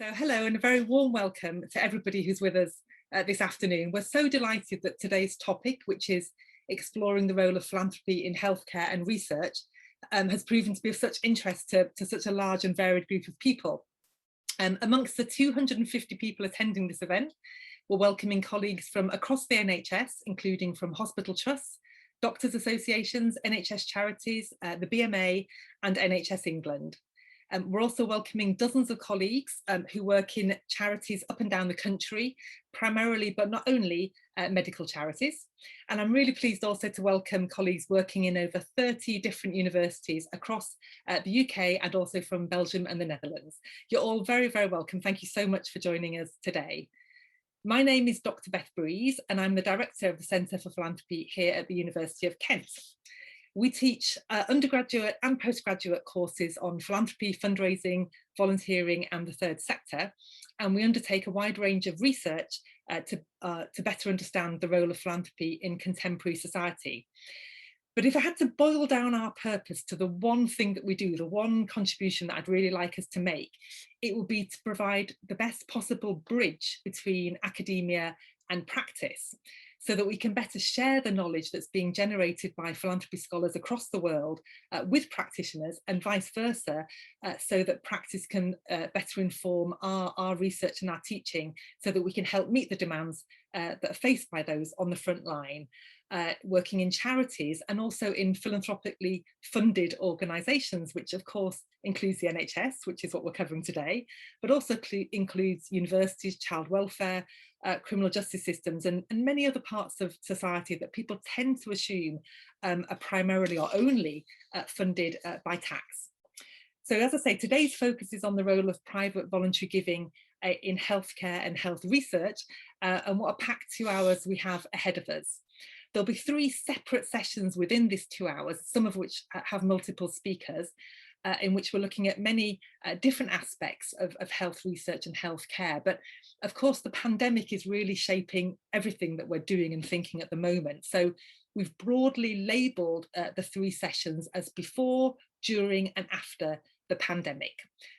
So hello and a very warm welcome to everybody who's with us this afternoon. We're so delighted that today's topic, which is exploring the role of philanthropy in healthcare and research, has proven to be of such interest to such a large and varied group of people. Amongst the 250 people attending this event, we're welcoming colleagues from across the NHS, including from hospital trusts, doctors' associations, Nhs Charities, the BMA and NHS England. We're also welcoming dozens of colleagues who work in charities up and down the country, primarily, but not only, medical charities. And I'm really pleased also to welcome colleagues working in over 30 different universities across the UK and also from Belgium and the Netherlands. You're all very, very welcome. Thank you so much for joining us today. My name is Dr. Beth and I'm the Director of the Centre for Philanthropy here at the University of Kent. We teach undergraduate and postgraduate courses on philanthropy, fundraising, volunteering and the third sector, and we undertake a wide range of research to better understand the role of philanthropy in contemporary society. But if I had to boil down our purpose to the one thing that we do, the one contribution that I'd really like us to make, it would be to provide the best possible bridge between academia and practice, so that we can better share the knowledge that's being generated by philanthropy scholars across the world with practitioners and vice versa, so that practice can better inform our research and our teaching, so that we can help meet the demands that are faced by those on the front line, working in charities and also in philanthropically funded organisations, which of course includes the NHS, which is what we're covering today, but also includes universities, child welfare, criminal justice systems and many other parts of society that people tend to assume are primarily or only funded by tax. So as I say, today's focus is on the role of private voluntary giving in healthcare and health research, and what a packed 2 hours we have ahead of us. There'll be 3 separate sessions within this 2 hours, some of which have multiple speakers, in which we're looking at many different aspects of health research and healthcare. But of course, the pandemic is really shaping everything that we're doing and thinking at the moment. So we've broadly labelled the 3 sessions as before, during and after the pandemic.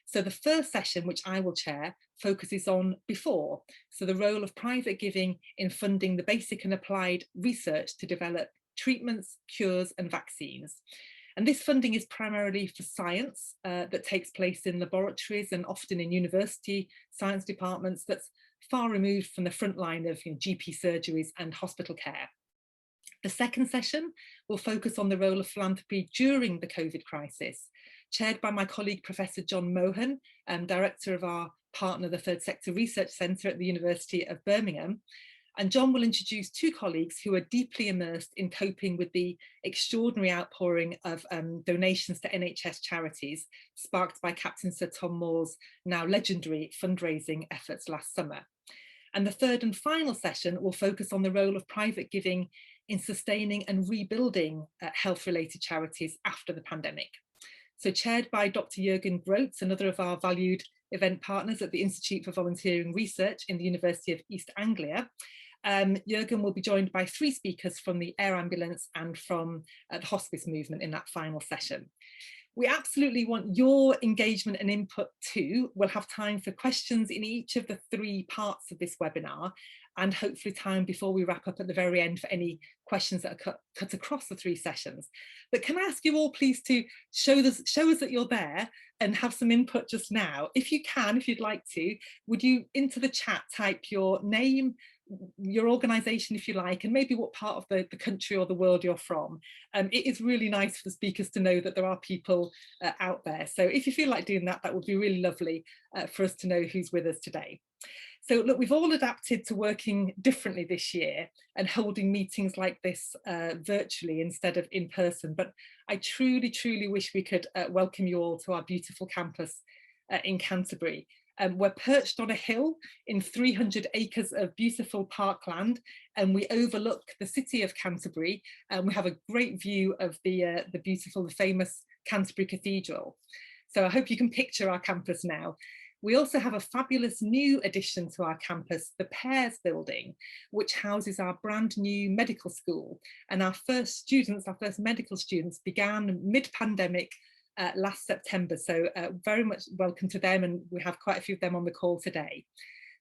So the first session, which I will chair, focuses on before, so the role of private giving in funding the basic and applied research to develop treatments, cures and vaccines. And this funding is primarily for science that takes place in laboratories and often in university science departments that's far removed from the front line of GP surgeries and hospital care. The second session will focus on the role of philanthropy during the COVID crisis, chaired by my colleague Professor John Mohan, Director of our partner, the Third Sector Research Centre at the University of Birmingham. And John will introduce 2 colleagues who are deeply immersed in coping with the extraordinary outpouring of donations to Nhs Charities, sparked by Captain Sir Tom Moore's now legendary fundraising efforts last summer. And the third and final session will focus on the role of private giving in sustaining and rebuilding health-related charities after the pandemic. So chaired by Dr. Jürgen Groetz, another of our valued event partners at the Institute for Volunteering Research in the University of East Anglia, Jürgen will be joined by 3 speakers from the air ambulance and from the hospice movement in that final session. We absolutely want your engagement and input too. We'll have time for questions in each of the 3 parts of this webinar, and hopefully time before we wrap up at the very end for any questions that are cut across the 3 sessions. But can I ask you all please to show us that you're there and have some input just now. If you can, if you'd like to, would you into the chat type your name, your organisation if you like, and maybe what part of the country or the world you're from. It is really nice for the speakers to know that there are people out there. So if you feel like doing that, that would be really lovely for us to know who's with us today. So look, we've all adapted to working differently this year and holding meetings like this virtually instead of in person, but I truly, truly wish we could welcome you all to our beautiful campus in Canterbury. We're perched on a hill in 300 acres of beautiful parkland, and we overlook the city of Canterbury, and we have a great view of the beautiful, the famous Canterbury Cathedral. So I hope you can picture our campus now. We also have a fabulous new addition to our campus, the Pears building, which houses our brand new medical school. And our first medical students began mid-pandemic last September. So very much welcome to them, and we have quite a few of them on the call today.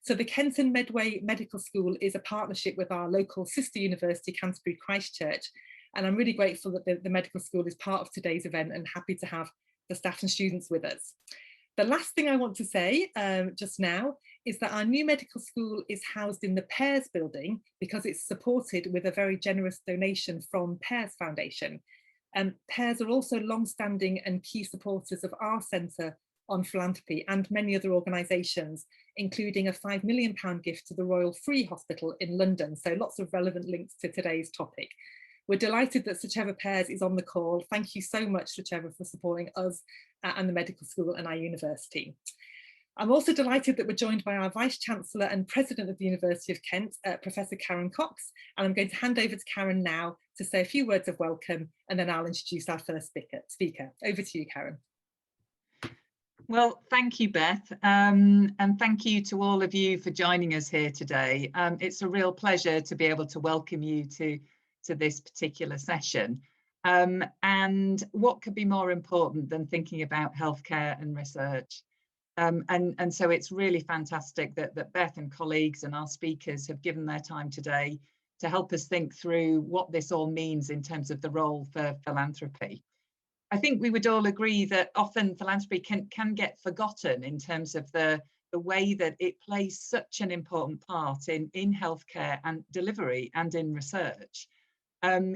So the Kent and Medway Medical School is a partnership with our local sister university, Canterbury Christchurch, and I'm really grateful that the medical school is part of today's event and happy to have the staff and students with us. The last thing I want to say just now is that our new medical school is housed in the Pears building because it's supported with a very generous donation from Pears Foundation. Pears are also long-standing and key supporters of our Centre on Philanthropy and many other organisations, including a £5 million gift to the Royal Free Hospital in London. So lots of relevant links to today's topic. We're delighted that Sir Trevor Pears is on the call. Thank you so much, Sir Trevor, for supporting us and the medical school and our university. I'm also delighted that we're joined by our Vice-Chancellor and President of the University of Kent, Professor Karen Cox, and I'm going to hand over to Karen now to say a few words of welcome, and then I'll introduce our first speaker. Over to you, Karen. Well, thank you, Beth, and thank you to all of you for joining us here today. It's a real pleasure to be able to welcome you to this particular session. And what could be more important than thinking about healthcare and research? And so it's really fantastic that Beth and colleagues and our speakers have given their time today to help us think through what this all means in terms of the role for philanthropy. I think we would all agree that often philanthropy can get forgotten in terms of the way that it plays such an important part in healthcare and delivery and in research.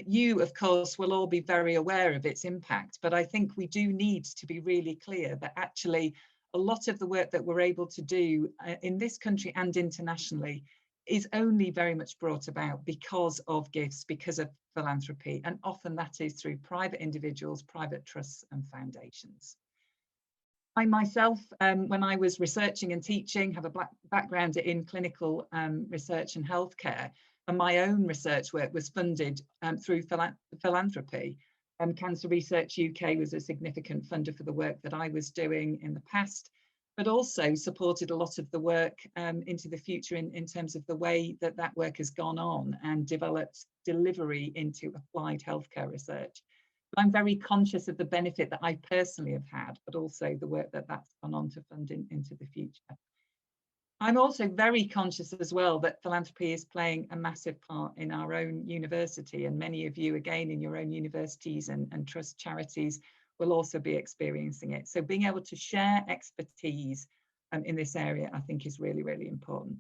You, of course, will all be very aware of its impact, but I think we do need to be really clear that actually a lot of the work that we're able to do in this country and internationally is only very much brought about because of gifts, because of philanthropy, and often that is through private individuals, private trusts and foundations. I myself, when I was researching and teaching, have a background in clinical research and healthcare, and my own research work was funded through philanthropy. Cancer Research UK was a significant funder for the work that I was doing in the past, but also supported a lot of the work into the future in terms of the way that work has gone on and developed delivery into applied healthcare research. But I'm very conscious of the benefit that I personally have had, but also the work that's gone on to fund into the future. I'm also very conscious as well that philanthropy is playing a massive part in our own university, and many of you again in your own universities and trust charities will also be experiencing it. So being able to share expertise in this area, I think is really, really important.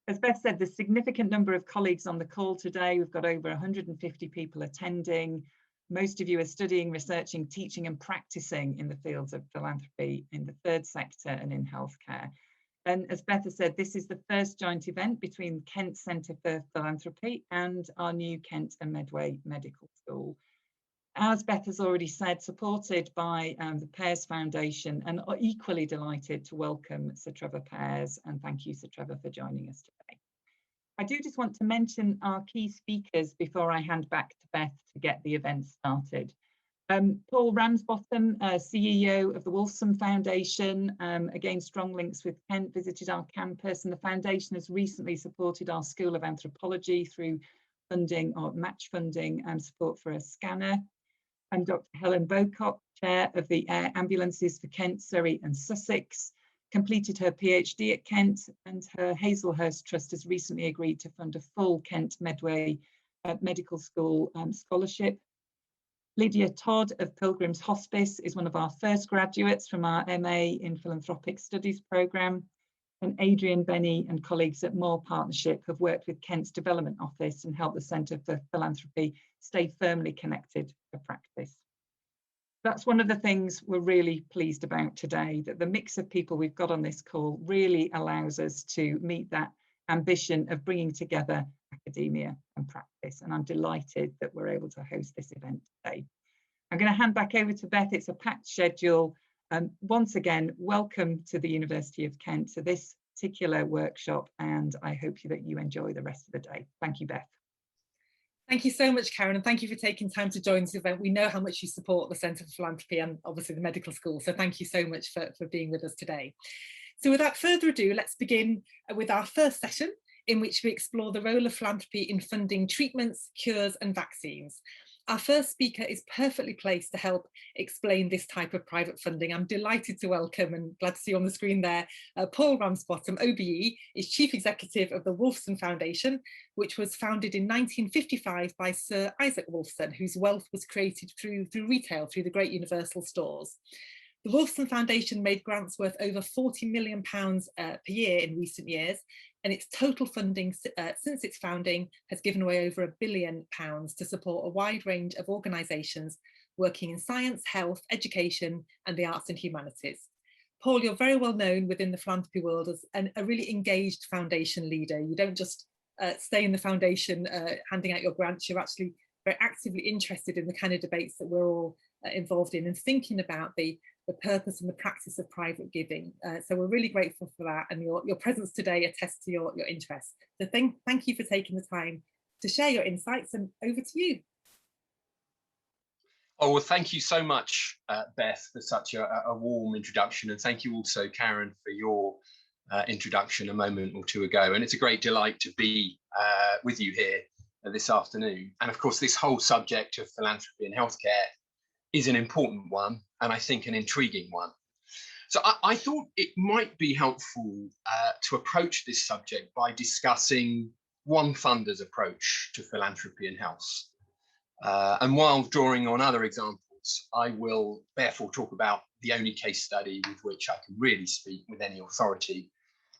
As Beth said, there's a significant number of colleagues on the call today. We've got over 150 people attending. Most of you are studying, researching, teaching and practicing in the fields of philanthropy in the third sector and in healthcare. And as Beth has said, this is the first joint event between Kent Centre for Philanthropy and our new Kent and Medway Medical School. As Beth has already said, supported by the Pears Foundation, and are equally delighted to welcome Sir Trevor Pears, and thank you, Sir Trevor, for joining us today. I do just want to mention our key speakers before I hand back to Beth to get the event started. Paul Ramsbottom, CEO of the Wolfson Foundation, again, strong links with Kent, visited our campus, and the foundation has recently supported our School of Anthropology through funding or match funding and support for a scanner. And Dr. Helen Bocock, Chair of the Air Ambulances for Kent, Surrey and Sussex, completed her PhD at Kent, and her Hazelhurst Trust has recently agreed to fund a full Kent Medway Medical School scholarship. Lydia Todd of Pilgrim's Hospice is one of our first graduates from our MA in Philanthropic Studies programme. And Adrian Benny and colleagues at Moore Partnership have worked with Kent's Development Office and helped the Centre for Philanthropy stay firmly connected to practice. That's one of the things we're really pleased about today, that the mix of people we've got on this call really allows us to meet that ambition of bringing together academia and practice. And I'm delighted that we're able to host this event today. I'm going to hand back over to Beth. It's a packed schedule. Once again, welcome to the University of Kent to this particular workshop, and I hope that you enjoy the rest of the day. Thank you, Beth. Thank you so much, Karen, and thank you for taking time to join this event. We know how much you support the Centre for Philanthropy and obviously the medical school, so thank you so much for being with us today. So without further ado, let's begin with our first session, in which we explore the role of philanthropy in funding treatments, cures and vaccines. Our first speaker is perfectly placed to help explain this type of private funding. I'm delighted to welcome, and glad to see you on the screen there, Paul Ramsbottom OBE is Chief Executive of the Wolfson Foundation, which was founded in 1955 by Sir Isaac Wolfson, whose wealth was created through retail, through the great universal stores. The Wolfson Foundation made grants worth over £40 million per year in recent years, and its total funding since its founding has given away over £1 billion to support a wide range of organisations working in science, health, education and the arts and humanities. Paul, you're very well known within the philanthropy world as a really engaged foundation leader. You don't just stay in the foundation handing out your grants, you're actually very actively interested in the kind of debates that we're all involved in and thinking about the purpose and the practice of private giving. So we're really grateful for that, and your presence today attests to your interest. So thank you for taking the time to share your insights, and over to you. Oh, well, thank you so much, Beth, for such a warm introduction, and thank you also, Karen, for your introduction a moment or two ago. And it's a great delight to be with you here this afternoon. And of course, this whole subject of philanthropy and healthcare is an important one, and I think an intriguing one. So I thought it might be helpful to approach this subject by discussing one funder's approach to philanthropy and health. And while drawing on other examples, I will therefore talk about the only case study with which I can really speak with any authority,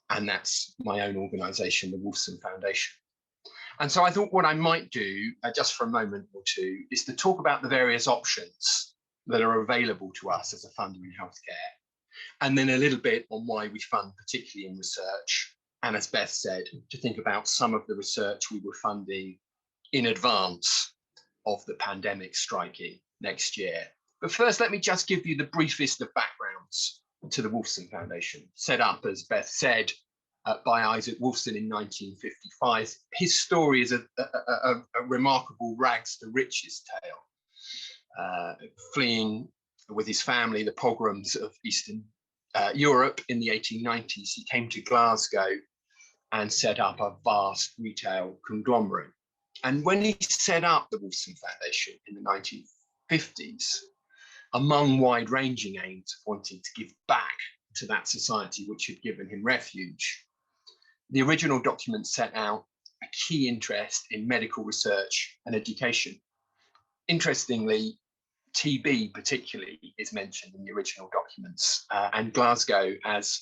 and that's my own organisation, the Wolfson Foundation. And so I thought what I might do, just for a moment or two, is to talk about the various options that are available to us as a funder in healthcare, and then a little bit on why we fund, particularly in research, and as Beth said, to think about some of the research we were funding in advance of the pandemic striking next year. But first, let me just give you the briefest of backgrounds to the Wolfson Foundation, set up, as Beth said, by Isaac Wolfson in 1955. His story is a remarkable rags to riches tale. Fleeing with his family the pogroms of Eastern Europe in the 1890s, he came to Glasgow and set up a vast retail conglomerate. And when he set up the Wolfson Foundation in the 1950s, among wide-ranging aims of wanting to give back to that society which had given him refuge, the original document set out a key interest in medical research and education. Interestingly, TB particularly is mentioned in the original documents, and Glasgow, as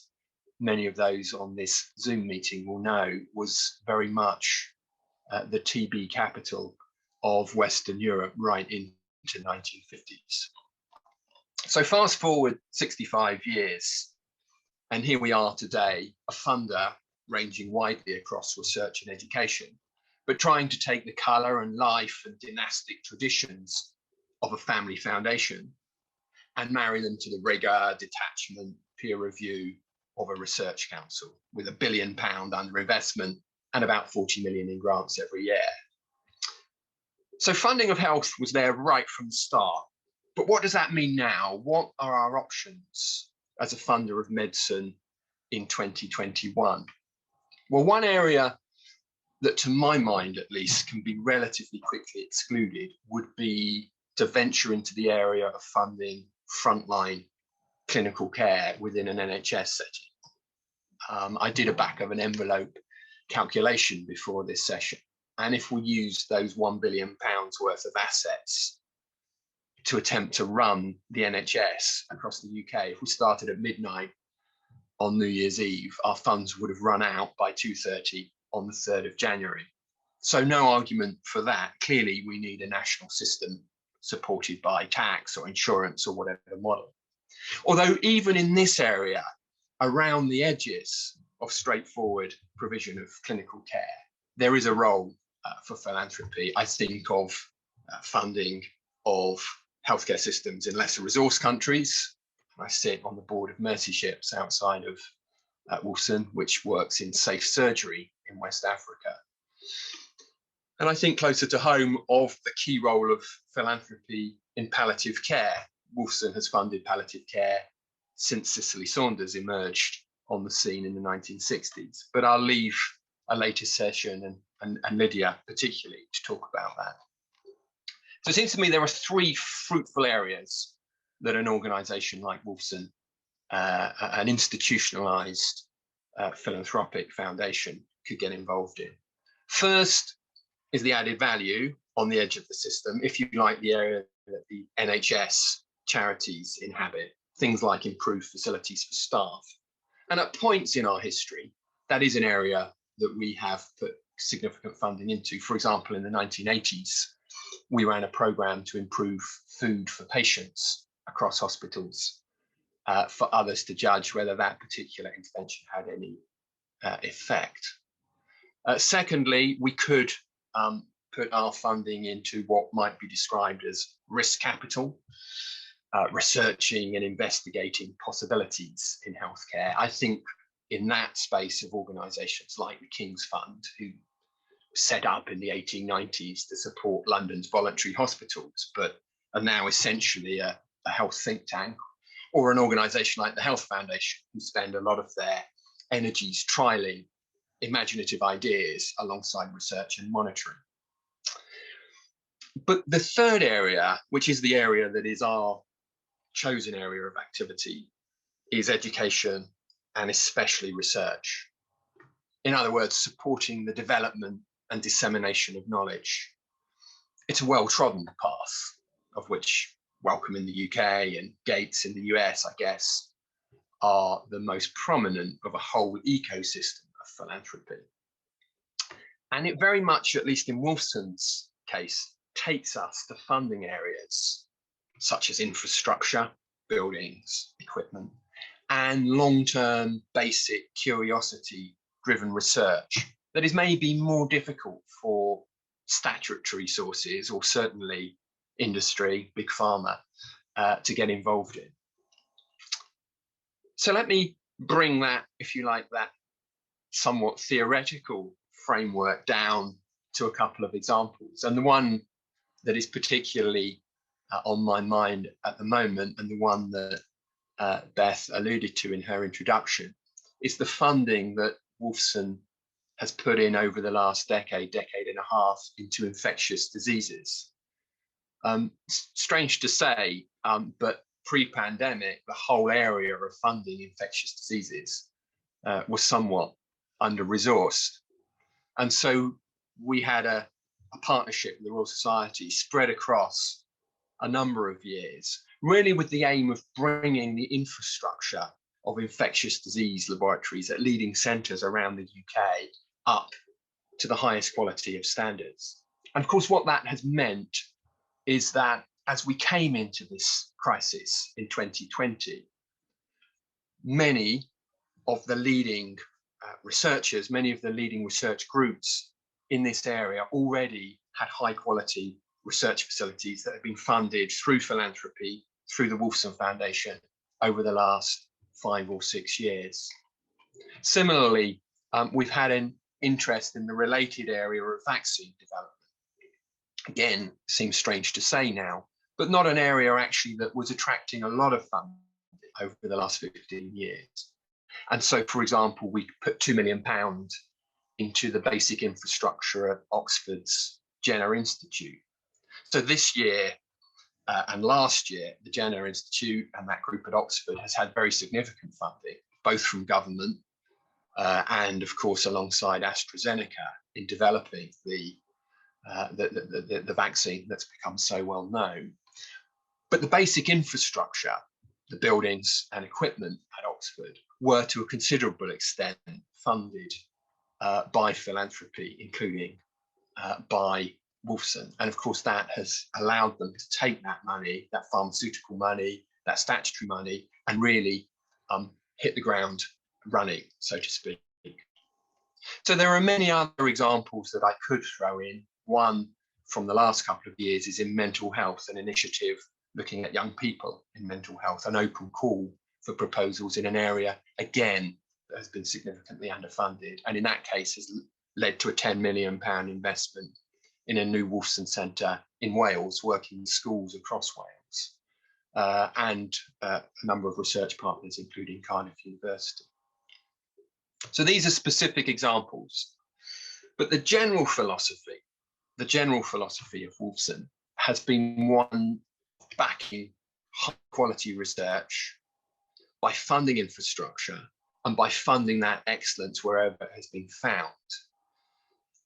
many of those on this Zoom meeting will know, was very much the TB capital of Western Europe right into the 1950s. So fast forward 65 years, and here we are today, a funder ranging widely across research and education, but trying to take the colour and life and dynastic traditions of a family foundation and marry them to the rigour, detachment, peer review of a research council with £1 billion under investment and about 40 million in grants every year. So funding of health was there right from the start. But what does that mean now? What are our options as a funder of medicine in 2021? Well, one area that, to my mind at least, can be relatively quickly excluded would be to venture into the area of funding frontline clinical care within an NHS setting. I did a back of an envelope calculation before this session, and if we use those £1 billion worth of assets to attempt to run the NHS across the UK, if we started at midnight on New Year's Eve, our funds would have run out by 2:30 on the 3rd of January. So no argument for that. Clearly, we need a national system supported by tax or insurance or whatever the model. Although even in this area, around the edges of straightforward provision of clinical care, there is a role for philanthropy. I think of funding of healthcare systems in lesser resource countries. I sit on the board of Mercy Ships outside of Wolfson, which works in safe surgery in West Africa. And I think closer to home of the key role of philanthropy in palliative care. Wolfson has funded palliative care since Cicely Saunders emerged on the scene in the 1960s. But I'll leave a later session and Lydia particularly to talk about that. So it seems to me there are three fruitful areas that an organisation like Wolfson, an institutionalised philanthropic foundation, could get involved in. First is the added value on the edge of the system, if you like, the area that the Nhs Charities inhabit, things like improved facilities for staff. And at points in our history, that is an area that we have put significant funding into. For example, in the 1980s, we ran a programme to improve food for patients across hospitals, for others to judge whether that particular intervention had any effect. Secondly, we could put our funding into what might be described as risk capital, researching and investigating possibilities in healthcare. I think in that space of organisations like the King's Fund, who set up in the 1890s to support London's voluntary hospitals, but are now essentially a health think tank, or an organisation like the Health Foundation, who spend a lot of their energies trialling imaginative ideas alongside research and monitoring. But the third area, which is the area that is our chosen area of activity, is education and especially research. In other words, supporting the development and dissemination of knowledge. It's a well-trodden path, of which Wellcome in the UK and Gates in the US, I guess, are the most prominent of a whole ecosystem of philanthropy. And it very much, at least in Wolfson's case, takes us to funding areas such as infrastructure, buildings, equipment, and long-term basic curiosity-driven research that is maybe more difficult for statutory sources, or certainly industry, big pharma, to get involved in. So let me bring that, if you like, that somewhat theoretical framework down to a couple of examples. And the one that is particularly on my mind at the moment, and the one that Beth alluded to in her introduction, is the funding that Wolfson has put in over the last decade and a half into infectious diseases. Strange to say, but pre-pandemic, the whole area of funding infectious diseases was somewhat under-resourced. And so we had a partnership with the Royal Society spread across a number of years, really with the aim of bringing the infrastructure of infectious disease laboratories at leading centres around the UK up to the highest quality of standards. And of course, what that has meant is that as we came into this crisis in 2020, many of the leading researchers, many of the leading research groups in this area already had high quality research facilities that have been funded through philanthropy, through the Wolfson Foundation over the last 5 or 6 years. Similarly, we've had an interest in the related area of vaccine development. Again, seems strange to say now, but not an area actually that was attracting a lot of funding over the last 15 years. And so, for example, we put £2 million into the basic infrastructure at Oxford's Jenner Institute. So this year and last year, the Jenner Institute and that group at Oxford has had very significant funding, both from government and, of course, alongside AstraZeneca in developing the vaccine that's become so well known. But the basic infrastructure, the buildings and equipment at Oxford, were to a considerable extent funded by philanthropy, including by Wolfson. And of course, that has allowed them to take that money, that pharmaceutical money, that statutory money, and really hit the ground running, so to speak. So there are many other examples that I could throw in. One from the last couple of years is in mental health, an initiative looking at young people in mental health, an open call for proposals in an area, again, that has been significantly underfunded. And in that case has led to a £10 million investment in a new Wolfson Centre in Wales, working with schools across Wales, and a number of research partners, including Cardiff University. So these are specific examples, but the general philosophy of Wolfson has been one backing high quality research by funding infrastructure and by funding that excellence wherever it has been found.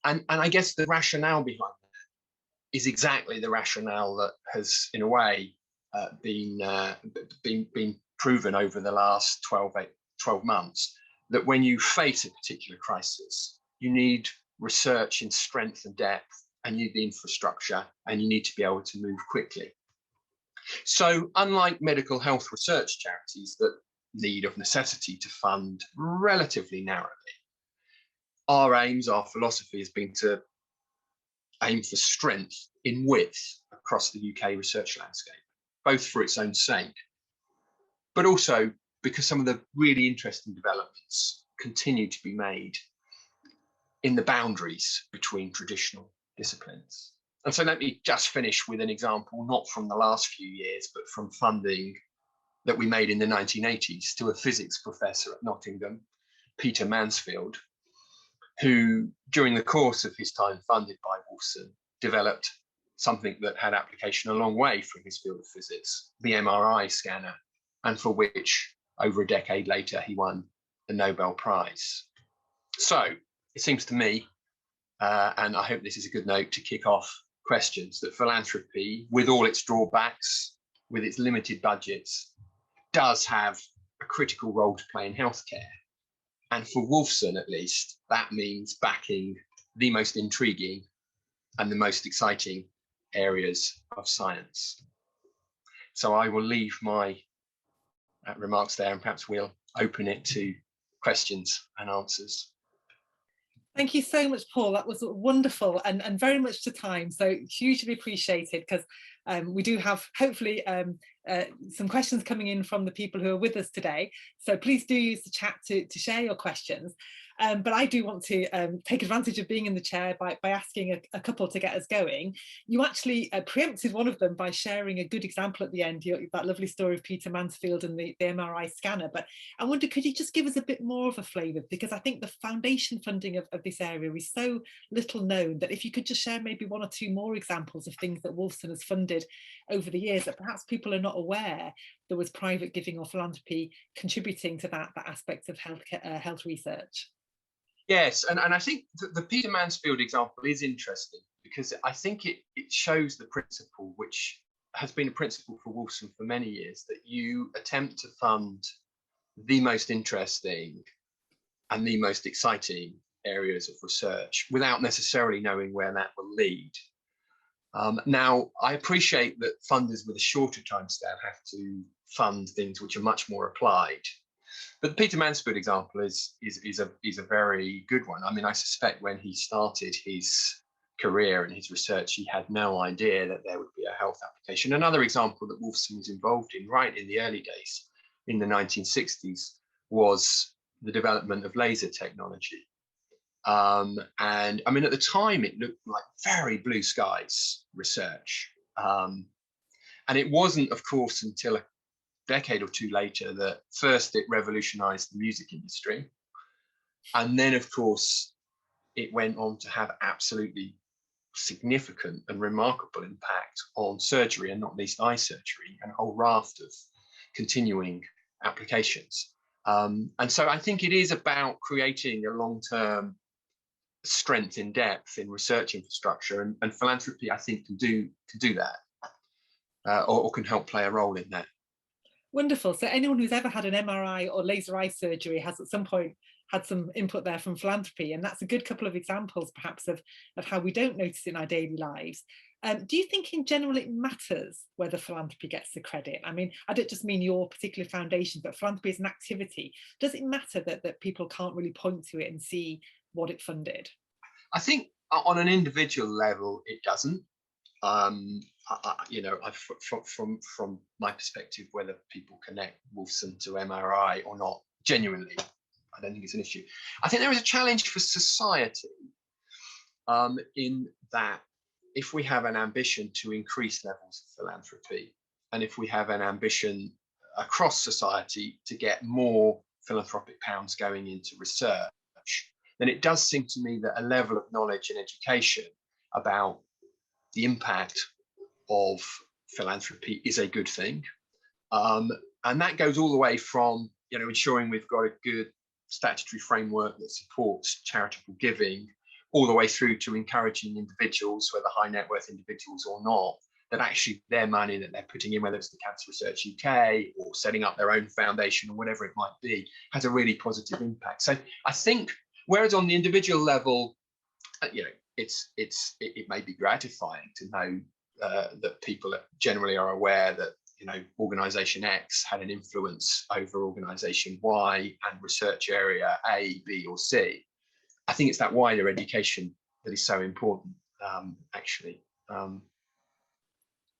And I guess the rationale behind that is exactly the rationale that has, in a way, been proven over the last 12 months, that when you face a particular crisis, you need research in strength and depth, and you need the infrastructure, and you need to be able to move quickly. So unlike medical health research charities that need of necessity to fund relatively narrowly, our philosophy has been to aim for strength in width across the UK research landscape, both for its own sake, but also because some of the really interesting developments continue to be made in the boundaries between traditional disciplines. And so let me just finish with an example, not from the last few years, but from funding that we made in the 1980s to a physics professor at Nottingham, Peter Mansfield, who during the course of his time funded by Wolfson developed something that had application a long way from his field of physics, the MRI scanner, and for which over a decade later he won the Nobel Prize. So it seems to me, and I hope this is a good note to kick off questions, that philanthropy, with all its drawbacks, with its limited budgets, does have a critical role to play in healthcare. And for Wolfson, at least, that means backing the most intriguing and the most exciting areas of science. So I will leave my remarks there, and perhaps we'll open it to questions and answers. Thank you so much, Paul. That was wonderful and very much to time. So hugely appreciated, because we do have hopefully some questions coming in from the people who are with us today. So please do use the chat to share your questions. But I do want to take advantage of being in the chair by asking a couple to get us going. You actually preempted one of them by sharing a good example at the end, that lovely story of Peter Mansfield and the MRI scanner. But I wonder, could you just give us a bit more of a flavour? Because I think the foundation funding of this area is so little known that if you could just share maybe one or two more examples of things that Wolfson has funded over the years that perhaps people are not aware there was private giving or philanthropy contributing to that aspect of health research. Yes, and I think the Peter Mansfield example is interesting because I think it shows the principle, which has been a principle for Wolfson for many years, that you attempt to fund the most interesting and the most exciting areas of research without necessarily knowing where that will lead. Now, I appreciate that funders with a shorter timescale have to fund things which are much more applied. But the Peter Mansfield example is a very good one. I mean, I suspect when he started his career and his research, he had no idea that there would be a health application. Another example that Wolfson was involved in right in the early days, in the 1960s, was the development of laser technology. And I mean, at the time, it looked like very blue skies research. And it wasn't, of course, until a decade or two later that first it revolutionized the music industry, and then of course it went on to have absolutely significant and remarkable impact on surgery, and not least eye surgery, and a whole raft of continuing applications. And so I think it is about creating a long-term strength in depth in research infrastructure, and philanthropy, I think, can do that, or can help play a role in that. Wonderful. So anyone who's ever had an MRI or laser eye surgery has at some point had some input there from philanthropy, and that's a good couple of examples perhaps of how we don't notice it in our daily lives. Do you think in general it matters whether philanthropy gets the credit? I mean, I don't just mean your particular foundation, but philanthropy as an activity. Does it matter that people can't really point to it and see what it funded? I think on an individual level, it doesn't. From my perspective, whether people connect Wolfson to MRI or not, genuinely, I don't think it's an issue. I think there is a challenge for society in that if we have an ambition to increase levels of philanthropy, and if we have an ambition across society to get more philanthropic pounds going into research, then it does seem to me that a level of knowledge and education about the impact of philanthropy is a good thing. And that goes all the way from, ensuring we've got a good statutory framework that supports charitable giving, all the way through to encouraging individuals, whether high net worth individuals or not, that actually their money that they're putting in, whether it's the Cancer Research UK or setting up their own foundation or whatever it might be, has a really positive impact. So I think, whereas on the individual level, it may be gratifying to know that people generally are aware that organisation X had an influence over organisation Y and research area A, B, or C. I think it's that wider education that is so important, actually.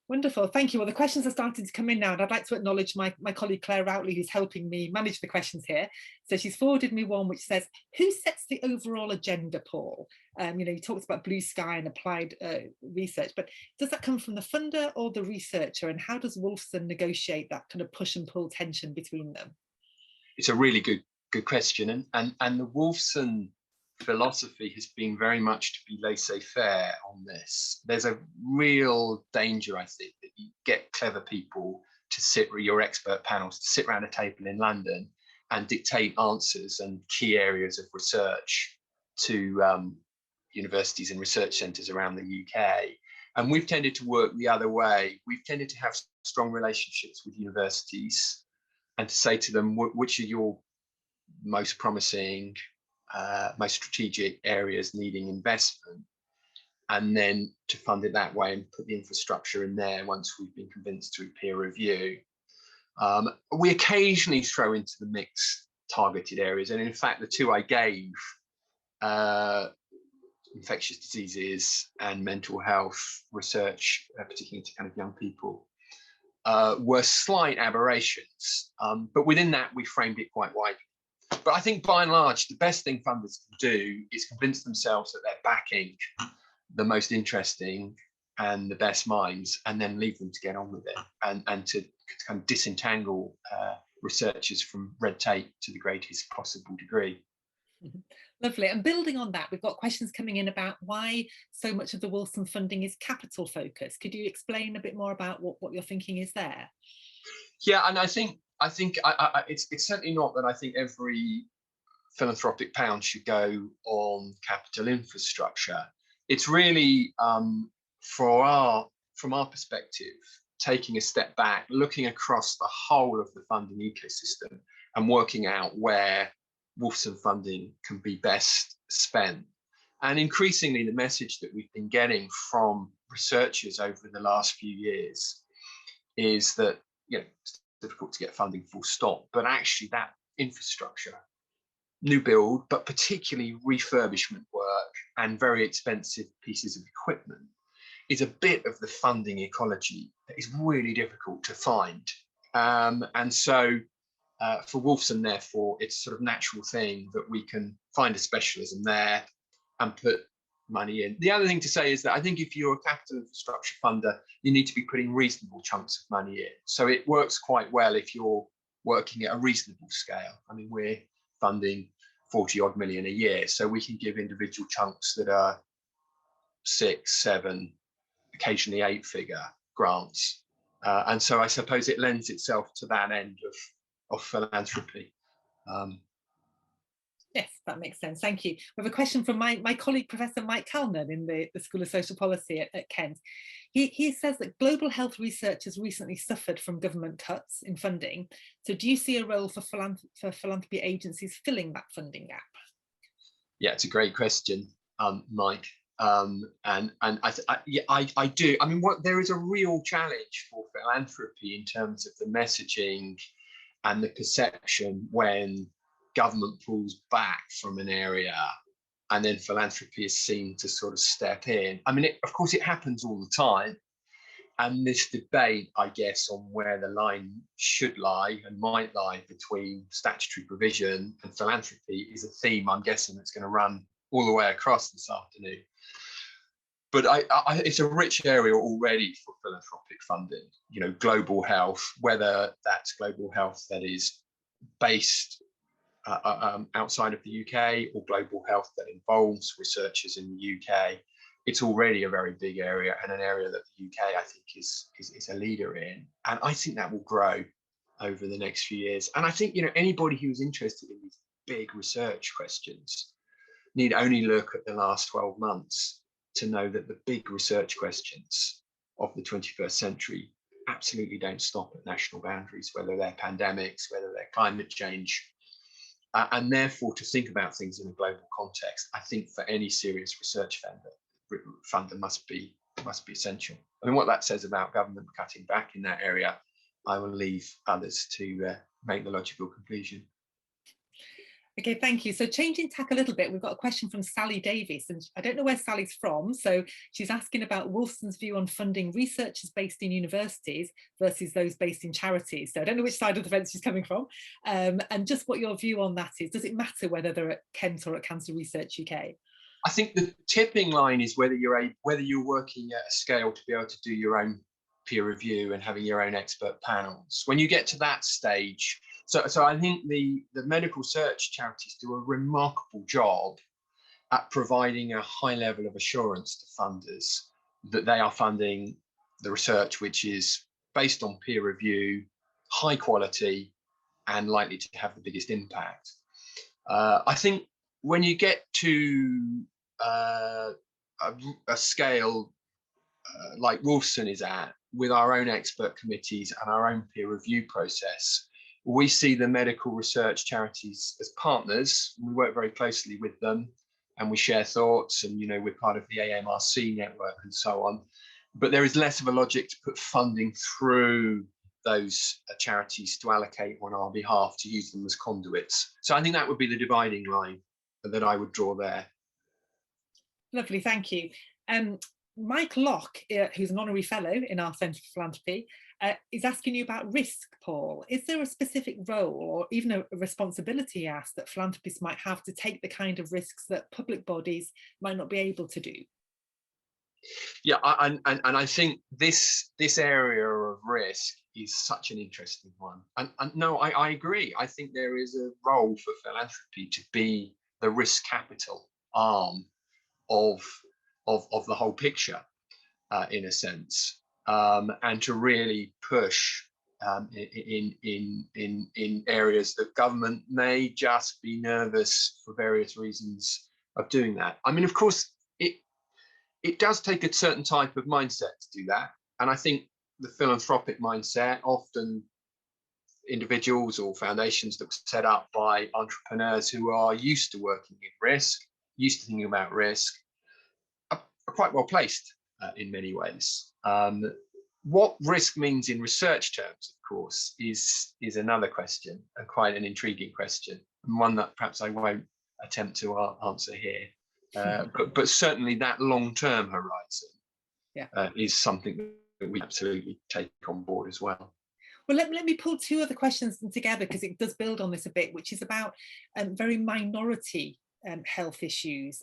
Wonderful, thank you. Well, the questions are starting to come in now, and I'd like to acknowledge my colleague Claire Routley, who's helping me manage the questions here. So she's forwarded me one which says, who sets the overall agenda, Paul? You talked about blue sky and applied research, but does that come from the funder or the researcher? And how does Wolfson negotiate that kind of push and pull tension between them? It's a really good question. And the Wolfson philosophy has been very much to be laissez-faire on this. There's a real danger, I think, that you get clever people to sit with your expert panels, to sit around a table in London and dictate answers and key areas of research to universities and research centres around the UK. And we've tended to work the other way. We've tended to have strong relationships with universities and to say to them, which are your most promising, most strategic areas needing investment, and then to fund it that way and put the infrastructure in there once we've been convinced through peer review. We occasionally throw into the mix targeted areas, and in fact the two I gave, infectious diseases and mental health research, particularly to kind of young people, were slight aberrations, but within that we framed it quite widely. But I think by and large, the best thing funders can do is convince themselves that they're backing the most interesting and the best minds, and then leave them to get on with it, and to kind of disentangle researchers from red tape to the greatest possible degree. Lovely. And building on that, we've got questions coming in about why so much of the Wolfson funding is capital focused. Could you explain a bit more about what your thinking is there? Yeah, and I think it's certainly not that I think every philanthropic pound should go on capital infrastructure. It's really, from our perspective, taking a step back, looking across the whole of the funding ecosystem and working out where Wolfson funding can be best spent. And increasingly, the message that we've been getting from researchers over the last few years is that it's difficult to get funding full stop, but actually that infrastructure, new build, but particularly refurbishment work and very expensive pieces of equipment, is a bit of the funding ecology that is really difficult to find. And so for Wolfson, therefore, it's a sort of natural thing that we can find a specialism there and put money in. The other thing to say is that I think if you're a capital infrastructure funder, you need to be putting reasonable chunks of money in. So it works quite well if you're working at a reasonable scale. I mean, we're funding 40 odd million a year, so we can give individual chunks that are 6, 7, occasionally 8-figure grants. And so I suppose it lends itself to that end of philanthropy. Yes, that makes sense. Thank you. We have a question from my colleague, Professor Mike Calnan in the School of Social Policy at Kent. He says that global health research has recently suffered from government cuts in funding. So do you see a role for philanthropy agencies filling that funding gap? Yeah, it's a great question, Mike. And I do. I mean, there is a real challenge for philanthropy in terms of the messaging and the perception when government pulls back from an area and then philanthropy is seen to sort of step in. I mean, of course, it happens all the time. And this debate, I guess, on where the line should lie and might lie between statutory provision and philanthropy is a theme, I'm guessing, that's going to run all the way across this afternoon. But it's a rich area already for philanthropic funding, global health, whether that's global health that is based outside of the UK or global health that involves researchers in the UK. it's already a very big area, and an area that the UK, I think, is a leader in. And I think that will grow over the next few years. And I think, you know, anybody who's interested in these big research questions need only look at the last 12 months to know that the big research questions of the 21st century absolutely don't stop at national boundaries, whether they're pandemics, whether they're climate change. And therefore, to think about things in a global context, I think for any serious research funder must be essential. I mean, what that says about government cutting back in that area, I will leave others to make the logical conclusion. Okay, thank you. So changing tack a little bit, we've got a question from Sally Davis, and I don't know where Sally's from. So she's asking about Wolfson's view on funding researchers based in universities versus those based in charities. So I don't know which side of the fence she's coming from, and just what your view on that is. Does it matter whether they're at Kent or at Cancer Research UK? I think the tipping line is whether you're working at a scale to be able to do your own peer review and having your own expert panels. When you get to that stage, so I think the medical research charities do a remarkable job at providing a high level of assurance to funders that they are funding the research which is based on peer review, high quality, and likely to have the biggest impact. I think when you get to a scale like Wolfson is at, with our own expert committees and our own peer review process, we see the medical research charities as partners. We work very closely with them, and we share thoughts, and, you know, we're part of the AMRC network and so on. But there is less of a logic to put funding through those charities to allocate on our behalf, to use them as conduits. So I think that would be the dividing line that I would draw there. Lovely, thank you. Mike Locke, who's an honorary fellow in our Centre for Philanthropy, is asking you about risk, Paul. Is there a specific role or even a responsibility, he asked, that philanthropists might have to take the kind of risks that public bodies might not be able to do? Yeah, and I think this area of risk is such an interesting one. And no, I agree. I think there is a role for philanthropy to be the risk capital arm of the whole picture, in a sense, and to really push in areas that government may just be nervous for various reasons of doing that. I mean, of course, it does take a certain type of mindset to do that, and I think the philanthropic mindset, often individuals or foundations that were set up by entrepreneurs who are used to working in risk, used to thinking about risk, are quite well placed in many ways. What risk means in research terms, of course, is another question, and quite an intriguing question, and one that perhaps I won't attempt to answer here. But certainly that long-term horizon is something that we absolutely take on board as well. Well, let me pull two other questions together, because it does build on this a bit, which is about very minority health issues,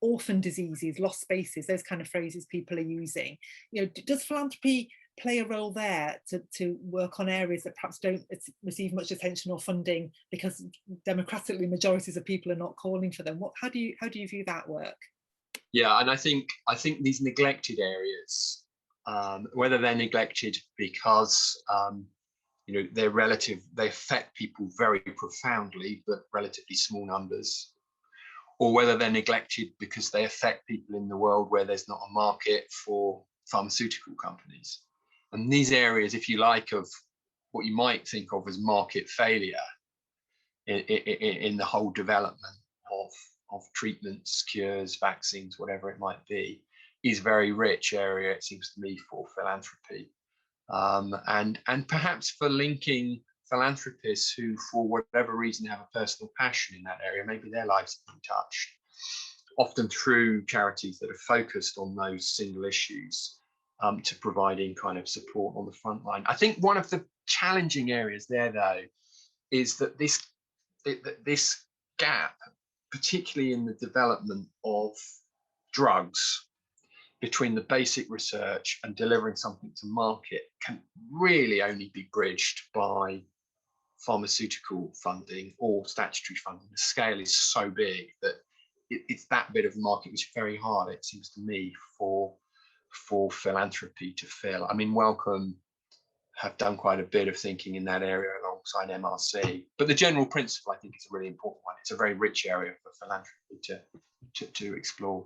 orphan diseases, lost spaces, those kind of phrases people are using. You know, does philanthropy play a role there to work on areas that perhaps don't receive much attention or funding because democratically majorities of people are not calling for them? How do you view that work? Yeah, and I think these neglected areas, whether they're neglected because you know, they affect people very profoundly, but relatively small numbers, or whether they're neglected because they affect people in the world where there's not a market for pharmaceutical companies. And these areas, if you like, of what you might think of as market failure in the whole development of treatments, cures, vaccines, whatever it might be, is a very rich area, it seems to me, for philanthropy. And perhaps for linking philanthropists who, for whatever reason, have a personal passion in that area, maybe their lives have been touched, often through charities that are focused on those single issues, to providing kind of support on the front line. I think one of the challenging areas there, though, is that this gap, particularly in the development of drugs, between the basic research and delivering something to market, can really only be bridged by pharmaceutical funding or statutory funding. The scale is so big that it's that bit of the market which is very hard, it seems to me, for philanthropy to fill. I mean, Wellcome have done quite a bit of thinking in that area alongside MRC, but the general principle, I think, is a really important one. It's a very rich area for philanthropy to explore.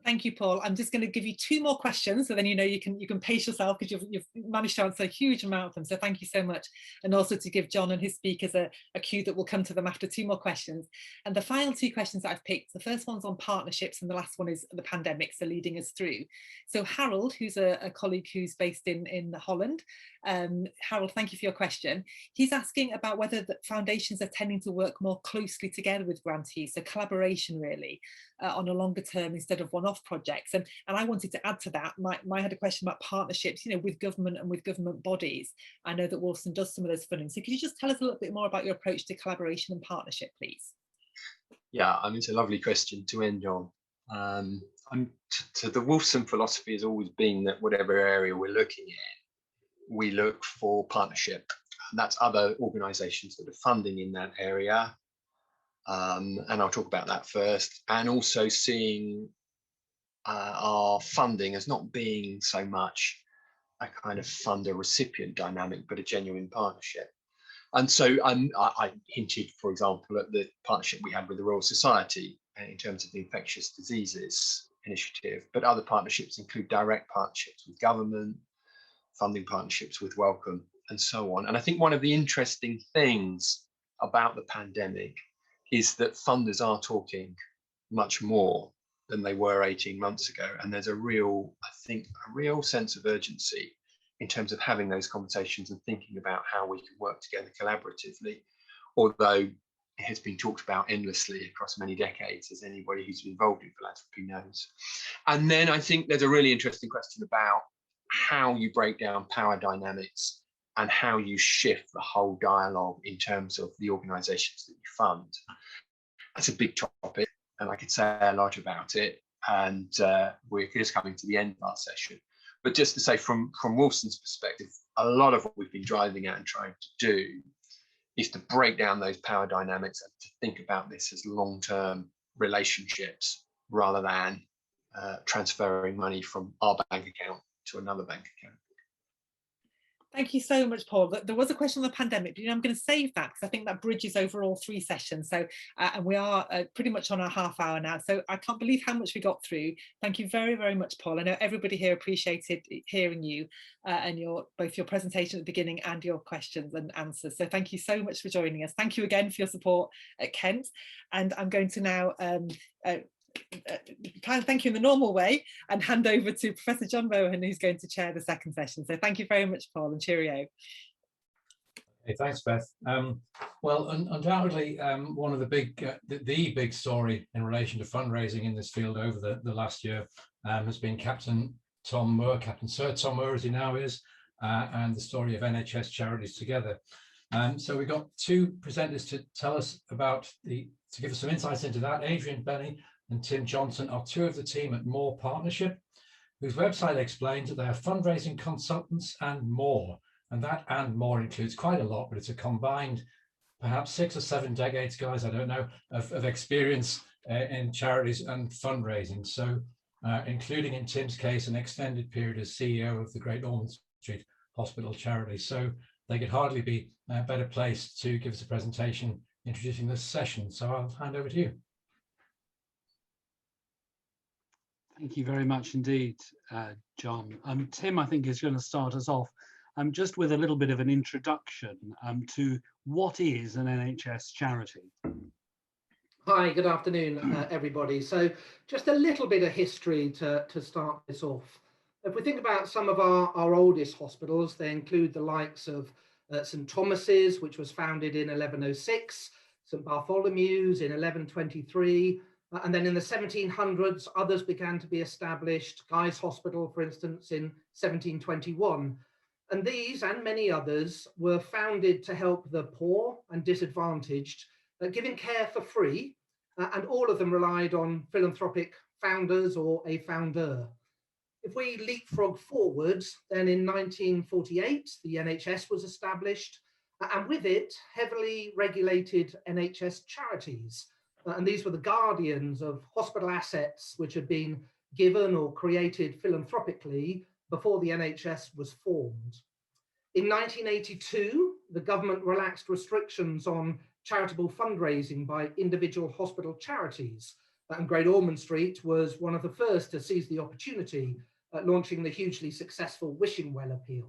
Thank you, Paul. I'm just going to give you 2 more questions, so then you can pace yourself, because you've managed to answer a huge amount of them. So thank you so much, and also to give John and his speakers a cue that will come to them after 2 more questions. And the final 2 questions that I've picked, the first one's on partnerships, and the last one is the pandemic, so leading us through. So Harold, who's a colleague who's based in Holland, Harold, thank you for your question. He's asking about whether the foundations are tending to work more closely together with grantees, so collaboration really, on a longer term instead of one-off projects. And I wanted to add to that, I had a question about partnerships, with government and with government bodies. I know that Wolfson does some of those funding. So could you just tell us a little bit more about your approach to collaboration and partnership, please? Yeah, I mean, it's a lovely question to end on. To the Wolfson philosophy has always been that whatever area we're looking in, we look for partnership. And that's other organisations that are funding in that area. And I'll talk about that first. And also seeing our funding as not being so much a kind of funder recipient dynamic, but a genuine partnership. And so I hinted, for example, at the partnership we had with the Royal Society in terms of the infectious diseases initiative, but other partnerships include direct partnerships with government, funding partnerships with Wellcome, and so on. And I think one of the interesting things about the pandemic is that funders are talking much more than they were 18 months ago. And there's a real sense of urgency in terms of having those conversations and thinking about how we can work together collaboratively, although it has been talked about endlessly across many decades, as anybody who's been involved in philanthropy knows. And then I think there's a really interesting question about how you break down power dynamics and how you shift the whole dialogue in terms of the organisations that you fund. That's a big topic, and I could say a lot about it, and we're just coming to the end of our session. But just to say, from Wolfson's perspective, a lot of what we've been driving at and trying to do is to break down those power dynamics and to think about this as long-term relationships rather than transferring money from our bank account to another bank account. Thank you so much, Paul. There was a question on the pandemic, but I'm going to save that because I think that bridges over all 3 sessions. So, and we are pretty much on our half hour now. So I can't believe how much we got through. Thank you very, very much, Paul. I know everybody here appreciated hearing you and both your presentation at the beginning and your questions and answers. So thank you so much for joining us. Thank you again for your support at Kent. And I'm going to now thank you in the normal way and hand over to Professor John Bohan, who's going to chair the 2nd session. So thank you very much, Paul, and cheerio. Hey, thanks, Beth. Well, undoubtedly, one of the big story in relation to fundraising in this field over the last year has been Captain Sir Tom Moore, as he now is, and the story of Nhs Charities together. So we've got 2 presenters to tell us to give us some insights into that. Adrian Benny and Tim Johnson are 2 of the team at More Partnership, whose website explains that they are fundraising consultants and more. And that and more includes quite a lot, but it's a combined perhaps 6 or 7 decades, guys, I don't know, of experience in charities and fundraising. So including in Tim's case, an extended period as CEO of the Great Ormond Street Hospital Charity. So they could hardly be better placed to give us a presentation introducing this session. So I'll hand over to you. Thank you very much indeed, John. Tim, I think, is going to start us off just with a little bit of an introduction to what is an NHS charity. Hi, good afternoon, everybody. So just a little bit of history to start this off. If we think about some of our oldest hospitals, they include the likes of St Thomas's, which was founded in 1106, St Bartholomew's in 1123, and then in the 1700s, others began to be established, Guy's Hospital, for instance, in 1721. And these and many others were founded to help the poor and disadvantaged, giving care for free, and all of them relied on philanthropic founders or a founder. If we leapfrog forwards, then in 1948, the NHS was established, and with it, heavily regulated NHS Charities, And these were the guardians of hospital assets which had been given or created philanthropically before the NHS was formed. In 1982, the government relaxed restrictions on charitable fundraising by individual hospital charities. And Great Ormond Street was one of the first to seize the opportunity, launching the hugely successful Wishing Well appeal.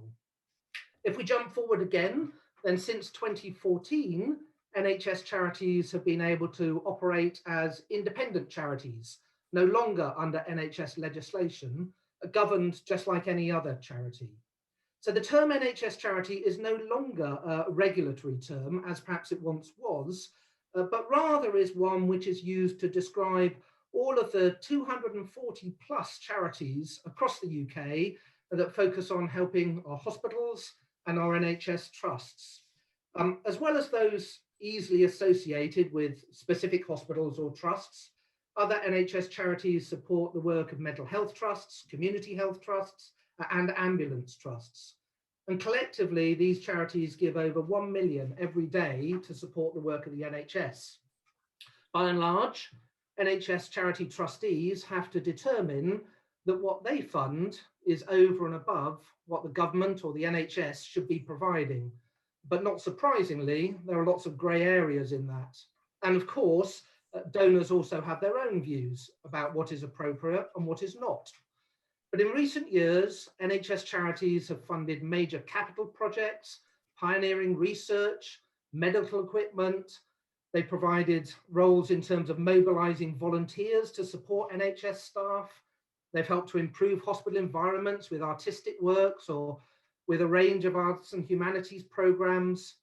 If we jump forward again, then since 2014, NHS charities have been able to operate as independent charities, no longer under NHS legislation, governed just like any other charity. So the term NHS charity is no longer a regulatory term, as perhaps it once was, but rather is one which is used to describe all of the 240 plus charities across the UK that focus on helping our hospitals and our NHS trusts, as well as those easily associated with specific hospitals or trusts. Other NHS charities support the work of mental health trusts, community health trusts, and ambulance trusts. And collectively, these charities give over 1 million every day to support the work of the NHS. By and large, NHS charity trustees have to determine that what they fund is over and above what the government or the NHS should be providing. But not surprisingly, there are lots of grey areas in that. And of course, donors also have their own views about what is appropriate and what is not. But in recent years, NHS charities have funded major capital projects, pioneering research, medical equipment. They provided roles in terms of mobilising volunteers to support NHS staff. They've helped to improve hospital environments with artistic works or with a range of arts and humanities programmes.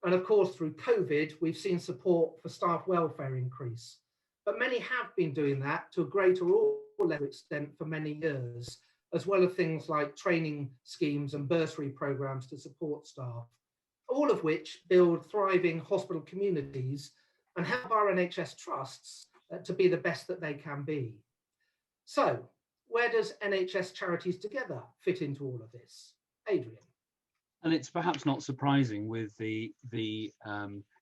And of course, through COVID, we've seen support for staff welfare increase. But many have been doing that to a greater or lesser extent for many years, as well as things like training schemes and bursary programmes to support staff, all of which build thriving hospital communities and help our NHS trusts to be the best that they can be. So, where does NHS Charities Together fit into all of this? Adrian. And it's perhaps not surprising with the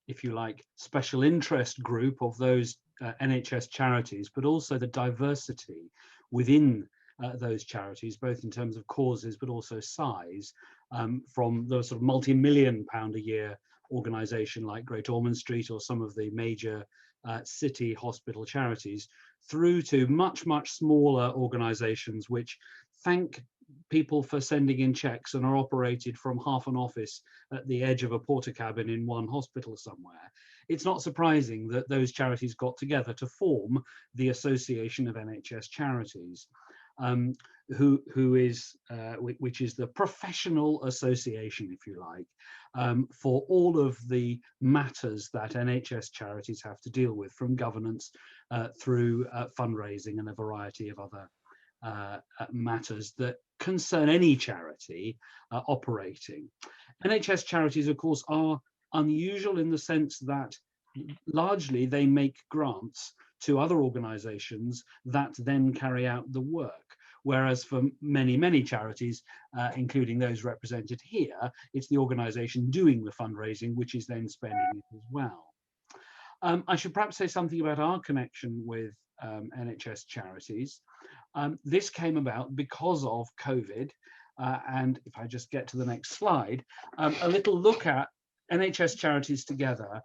if you like, special interest group of those NHS charities, but also the diversity within those charities, both in terms of causes, but also size, from the sort of multi-million-pound a year organisation like Great Ormond Street or some of the major city hospital charities, through to much, much smaller organisations which thank people for sending in checks and are operated from half an office at the edge of a porter cabin in one hospital somewhere. It's not surprising that those charities got together to form the Association of NHS Charities, which is the professional association, if you like, for all of the matters that NHS charities have to deal with, from governance through fundraising and a variety of other matters that concern any charity operating. NHS charities, of course, are unusual in the sense that largely they make grants to other organisations that then carry out the work. Whereas for many, many charities, including those represented here, it's the organisation doing the fundraising which is then spending it as well. I should perhaps say something about our connection with NHS charities. This came about because of COVID, and if I just get to the next slide, a little look at NHS Charities Together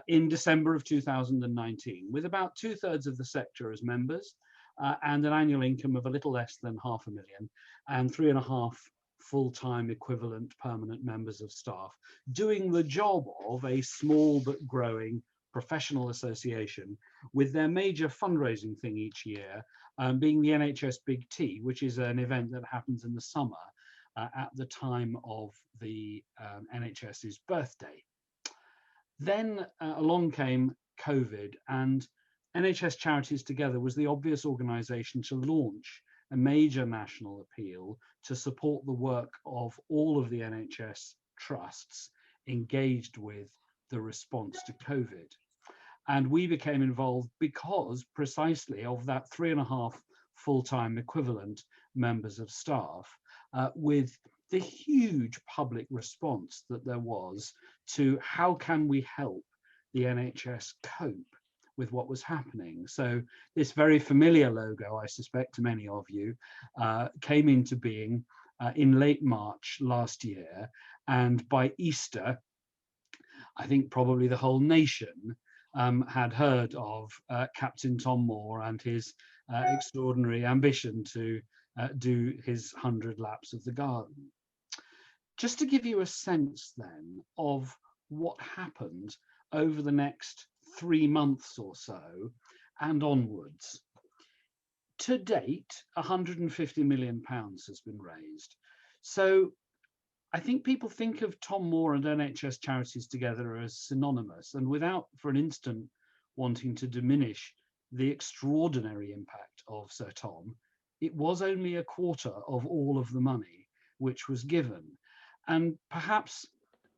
in December of 2019, with about 2/3 of the sector as members, and an annual income of a little less than £500,000, and 3.5 full-time equivalent permanent members of staff, doing the job of a small but growing professional association, with their major fundraising thing each year being the NHS Big Tea, which is an event that happens in the summer at the time of the NHS's birthday. Then along came COVID, and NHS Charities Together was the obvious organisation to launch a major national appeal to support the work of all of the NHS trusts engaged with the response to COVID. And we became involved because precisely of that 3.5 full-time equivalent members of staff, with the huge public response that there was to how can we help the NHS cope with what was happening. So this very familiar logo, I suspect to many of you, came into being in late March last year, and by Easter, I think probably the whole nation had heard of Captain Tom Moore and his extraordinary ambition to do his 100 laps of the garden. Just to give you a sense then of what happened over the next 3 months or so and onwards. To date, £150 million has been raised. So I think people think of Tom Moore and NHS Charities together as synonymous, and without for an instant wanting to diminish the extraordinary impact of Sir Tom, it was only a quarter of all of the money which was given. And perhaps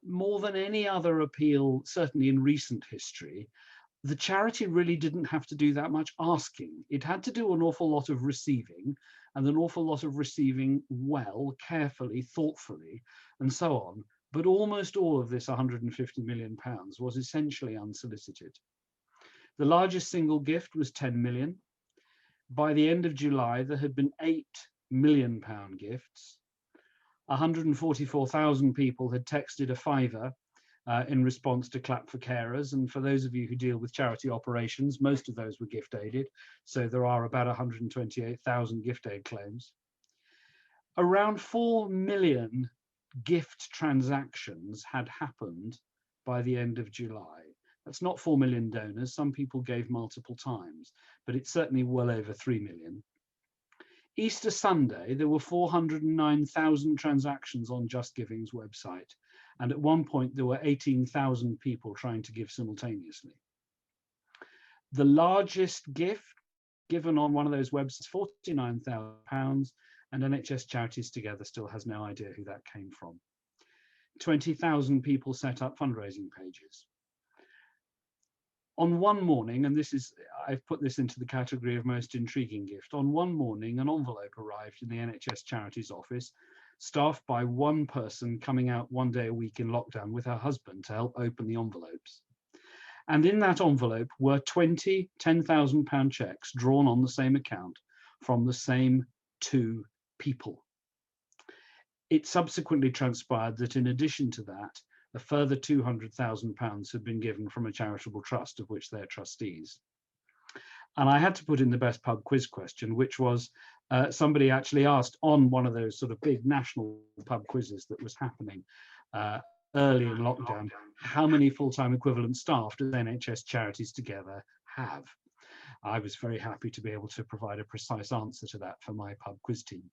more than any other appeal, certainly in recent history, the charity really didn't have to do that much asking. It had to do an awful lot of receiving, and an awful lot of receiving well, carefully, thoughtfully, and so on. But almost all of this £150 million was essentially unsolicited. The largest single gift was 10 million. By the end of July, there had been £8 million gifts. 144,000 people had texted a fiver in response to Clap for Carers. And for those of you who deal with charity operations, most of those were gift aided. So there are about 128,000 gift aid claims. Around 4 million gift transactions had happened by the end of July. That's not 4 million donors. Some people gave multiple times, but it's certainly well over 3 million. Easter Sunday, there were 409,000 transactions on Just Giving's website. And at one point, there were 18,000 people trying to give simultaneously. The largest gift given on one of those websites, £49,000, and NHS Charities Together still has no idea who that came from. 20,000 people set up fundraising pages. On one morning, and this is, I've put this into the category of most intriguing gift, on one morning, an envelope arrived in the NHS Charities office, staffed by one person coming out one day a week in lockdown with her husband to help open the envelopes. And in that envelope were 20 £10,000 cheques drawn on the same account from the same two people. It subsequently transpired that in addition to that, a further £200,000 had been given from a charitable trust of which they're trustees. And I had to put in the best pub quiz question, which was somebody actually asked on one of those sort of big national pub quizzes that was happening early in lockdown, how many full-time equivalent staff does NHS Charities Together have? I was very happy to be able to provide a precise answer to that for my pub quiz team.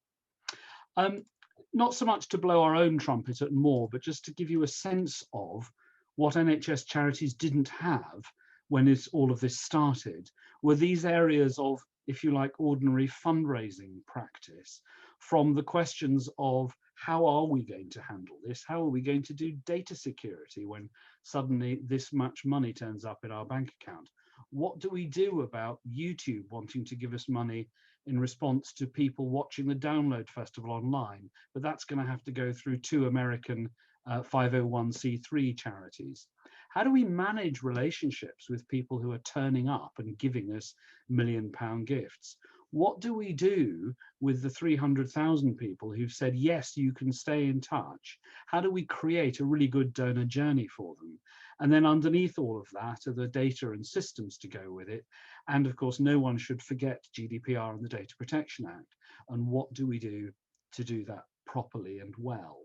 Not so much to blow our own trumpet at more, but just to give you a sense of what NHS Charities didn't have when all of this started, were these areas of, if you like, ordinary fundraising practice, from the questions of how are we going to handle this? How are we going to do data security when suddenly this much money turns up in our bank account? What do we do about YouTube wanting to give us money in response to people watching the Download Festival online? But that's going to have to go through two American 501c3 charities. How do we manage relationships with people who are turning up and giving us £1 million gifts? What do we do with the 300,000 people who've said, yes, you can stay in touch? How do we create a really good donor journey for them? And then underneath all of that are the data and systems to go with it. And of course, no one should forget GDPR and the Data Protection Act. And what do we do to do that properly and well?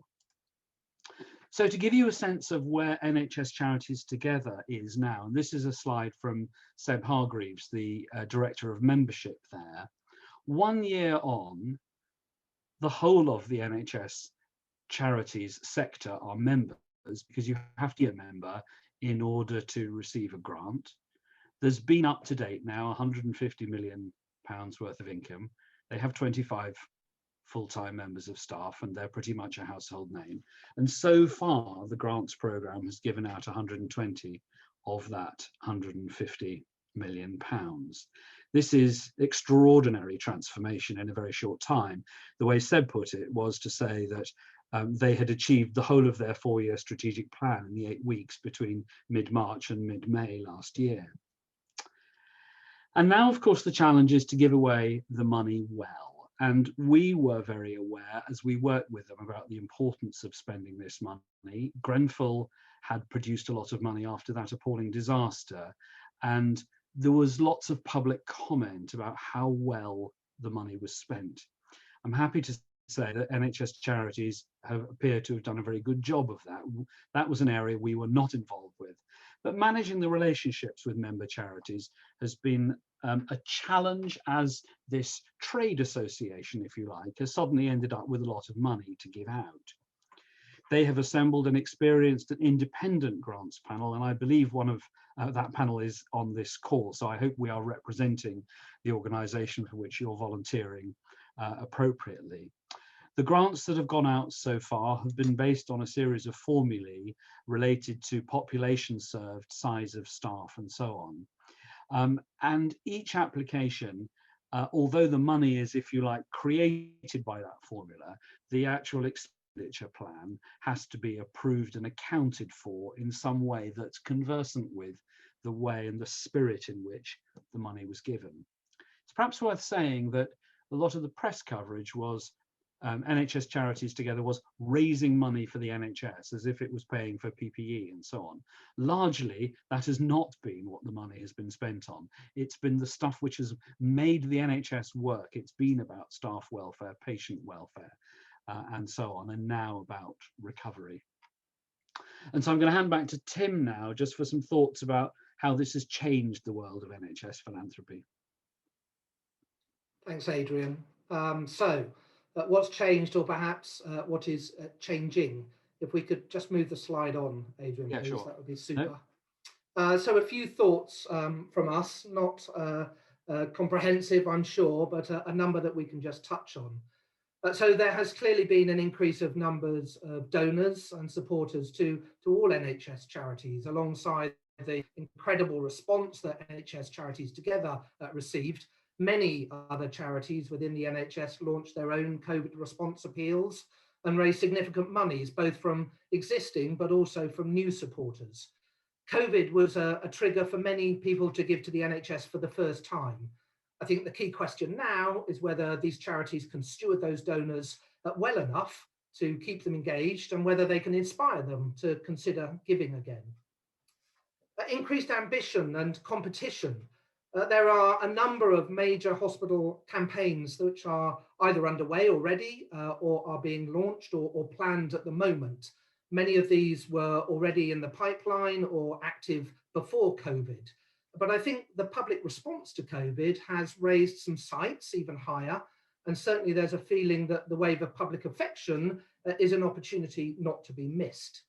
So to give you a sense of where NHS Charities Together is now, and this is a slide from Seb Hargreaves, the Director of Membership there. 1 year on, the whole of the NHS Charities sector are members, because you have to be a member in order to receive a grant. There's been up to date now £150 million worth of income. They have 25 full-time members of staff, and they're pretty much a household name. And so far, the grants programme has given out 120 of that £150 million. This is extraordinary transformation in a very short time. The way Seb put it was to say that they had achieved the whole of their 4-year strategic plan in the 8 weeks between mid-March and mid-May last year. And now, of course, the challenge is to give away the money well. And we were very aware as we worked with them about the importance of spending this money. Grenfell had produced a lot of money after that appalling disaster. And there was lots of public comment about how well the money was spent. I'm happy to say that Nhs Charities appear to have done a very good job of that. That was an area we were not involved with. But managing the relationships with member charities has been a challenge, as this trade association, if you like, has suddenly ended up with a lot of money to give out. They have assembled an experienced and independent grants panel, and I believe one of that panel is on this call, so I hope we are representing the organisation for which you're volunteering appropriately. The grants that have gone out so far have been based on a series of formulae related to population served, size of staff, and so on. And each application, although the money is, if you like, created by that formula, the actual expenditure plan has to be approved and accounted for in some way that's conversant with the way and the spirit in which the money was given. It's perhaps worth saying that a lot of the press coverage was Nhs Charities together was raising money for the NHS as if it was paying for PPE and so on. Largely, that has not been what the money has been spent on. It's been the stuff which has made the NHS work. It's been about staff welfare, patient welfare, and so on, and now about recovery. And so I'm going to hand back to Tim now, just for some thoughts about how this has changed the world of NHS philanthropy. Thanks, Adrian. What's changed, or perhaps what is changing? If we could just move the slide on, Adrian, yeah, please, sure. That would be super. No. So a few thoughts from us, not comprehensive, I'm sure, but a number that we can just touch on. So there has clearly been an increase of numbers of donors and supporters to all NHS charities, alongside the incredible response that NHS Charities together received. Many other charities within the NHS launched their own COVID response appeals and raised significant monies, both from existing but also from new supporters. COVID was a trigger for many people to give to the NHS for the first time. I think the key question now is whether these charities can steward those donors well enough to keep them engaged, and whether they can inspire them to consider giving again. Increased ambition and competition. There are a number of major hospital campaigns which are either underway already or are being launched or planned at the moment. Many of these were already in the pipeline or active before COVID. But I think the public response to COVID has raised some sights even higher. And certainly there's a feeling that the wave of public affection is an opportunity not to be missed.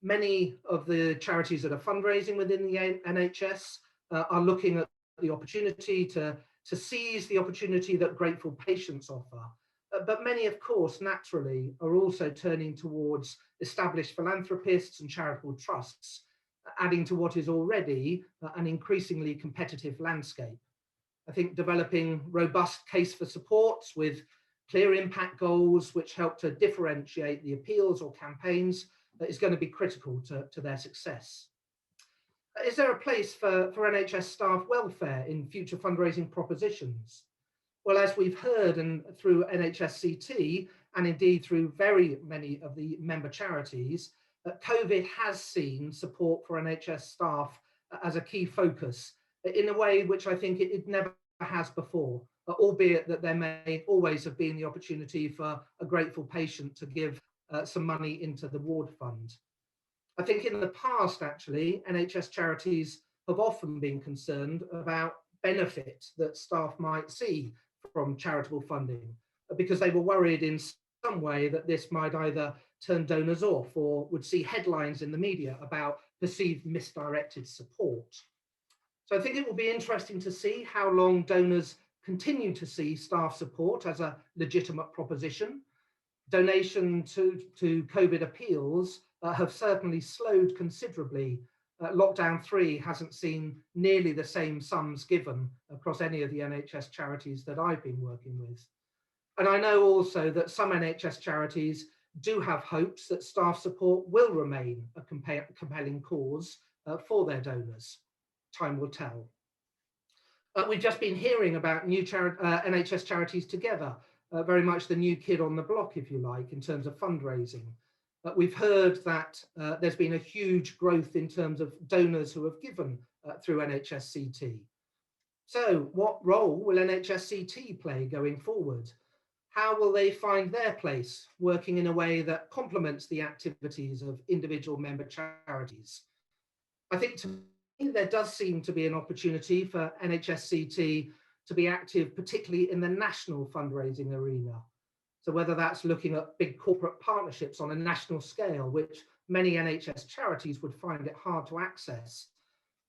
Many of the charities that are fundraising within the NHS are looking at the opportunity to seize the opportunity that grateful patients offer. But many, of course, naturally, are also turning towards established philanthropists and charitable trusts, adding to what is already an increasingly competitive landscape. I think developing robust case for supports with clear impact goals which help to differentiate the appeals or campaigns is going to be critical to their success. Is there a place for NHS staff welfare in future fundraising propositions? Well, as we've heard, and through NHSCT, and indeed through very many of the member charities, COVID has seen support for NHS staff as a key focus in a way which I think it never has before, albeit that there may always have been the opportunity for a grateful patient to give some money into the ward fund. I think in the past, actually, NHS charities have often been concerned about benefit that staff might see from charitable funding, because they were worried in some way that this might either turn donors off or would see headlines in the media about perceived misdirected support. So I think it will be interesting to see how long donors continue to see staff support as a legitimate proposition. Donation to COVID appeals have certainly slowed considerably. Lockdown 3 hasn't seen nearly the same sums given across any of the NHS charities that I've been working with. And I know also that some NHS charities do have hopes that staff support will remain a compelling cause for their donors. Time will tell. We've just been hearing about NHS Charities Together, very much the new kid on the block, if you like, in terms of fundraising. We've heard that there's been a huge growth in terms of donors who have given through NHS CT. So what role will NHS CT play going forward? How will they find their place working in a way that complements the activities of individual member charities? I think to me, there does seem to be an opportunity for NHS CT to be active, particularly in the national fundraising arena. So whether that's looking at big corporate partnerships on a national scale, which many NHS charities would find it hard to access,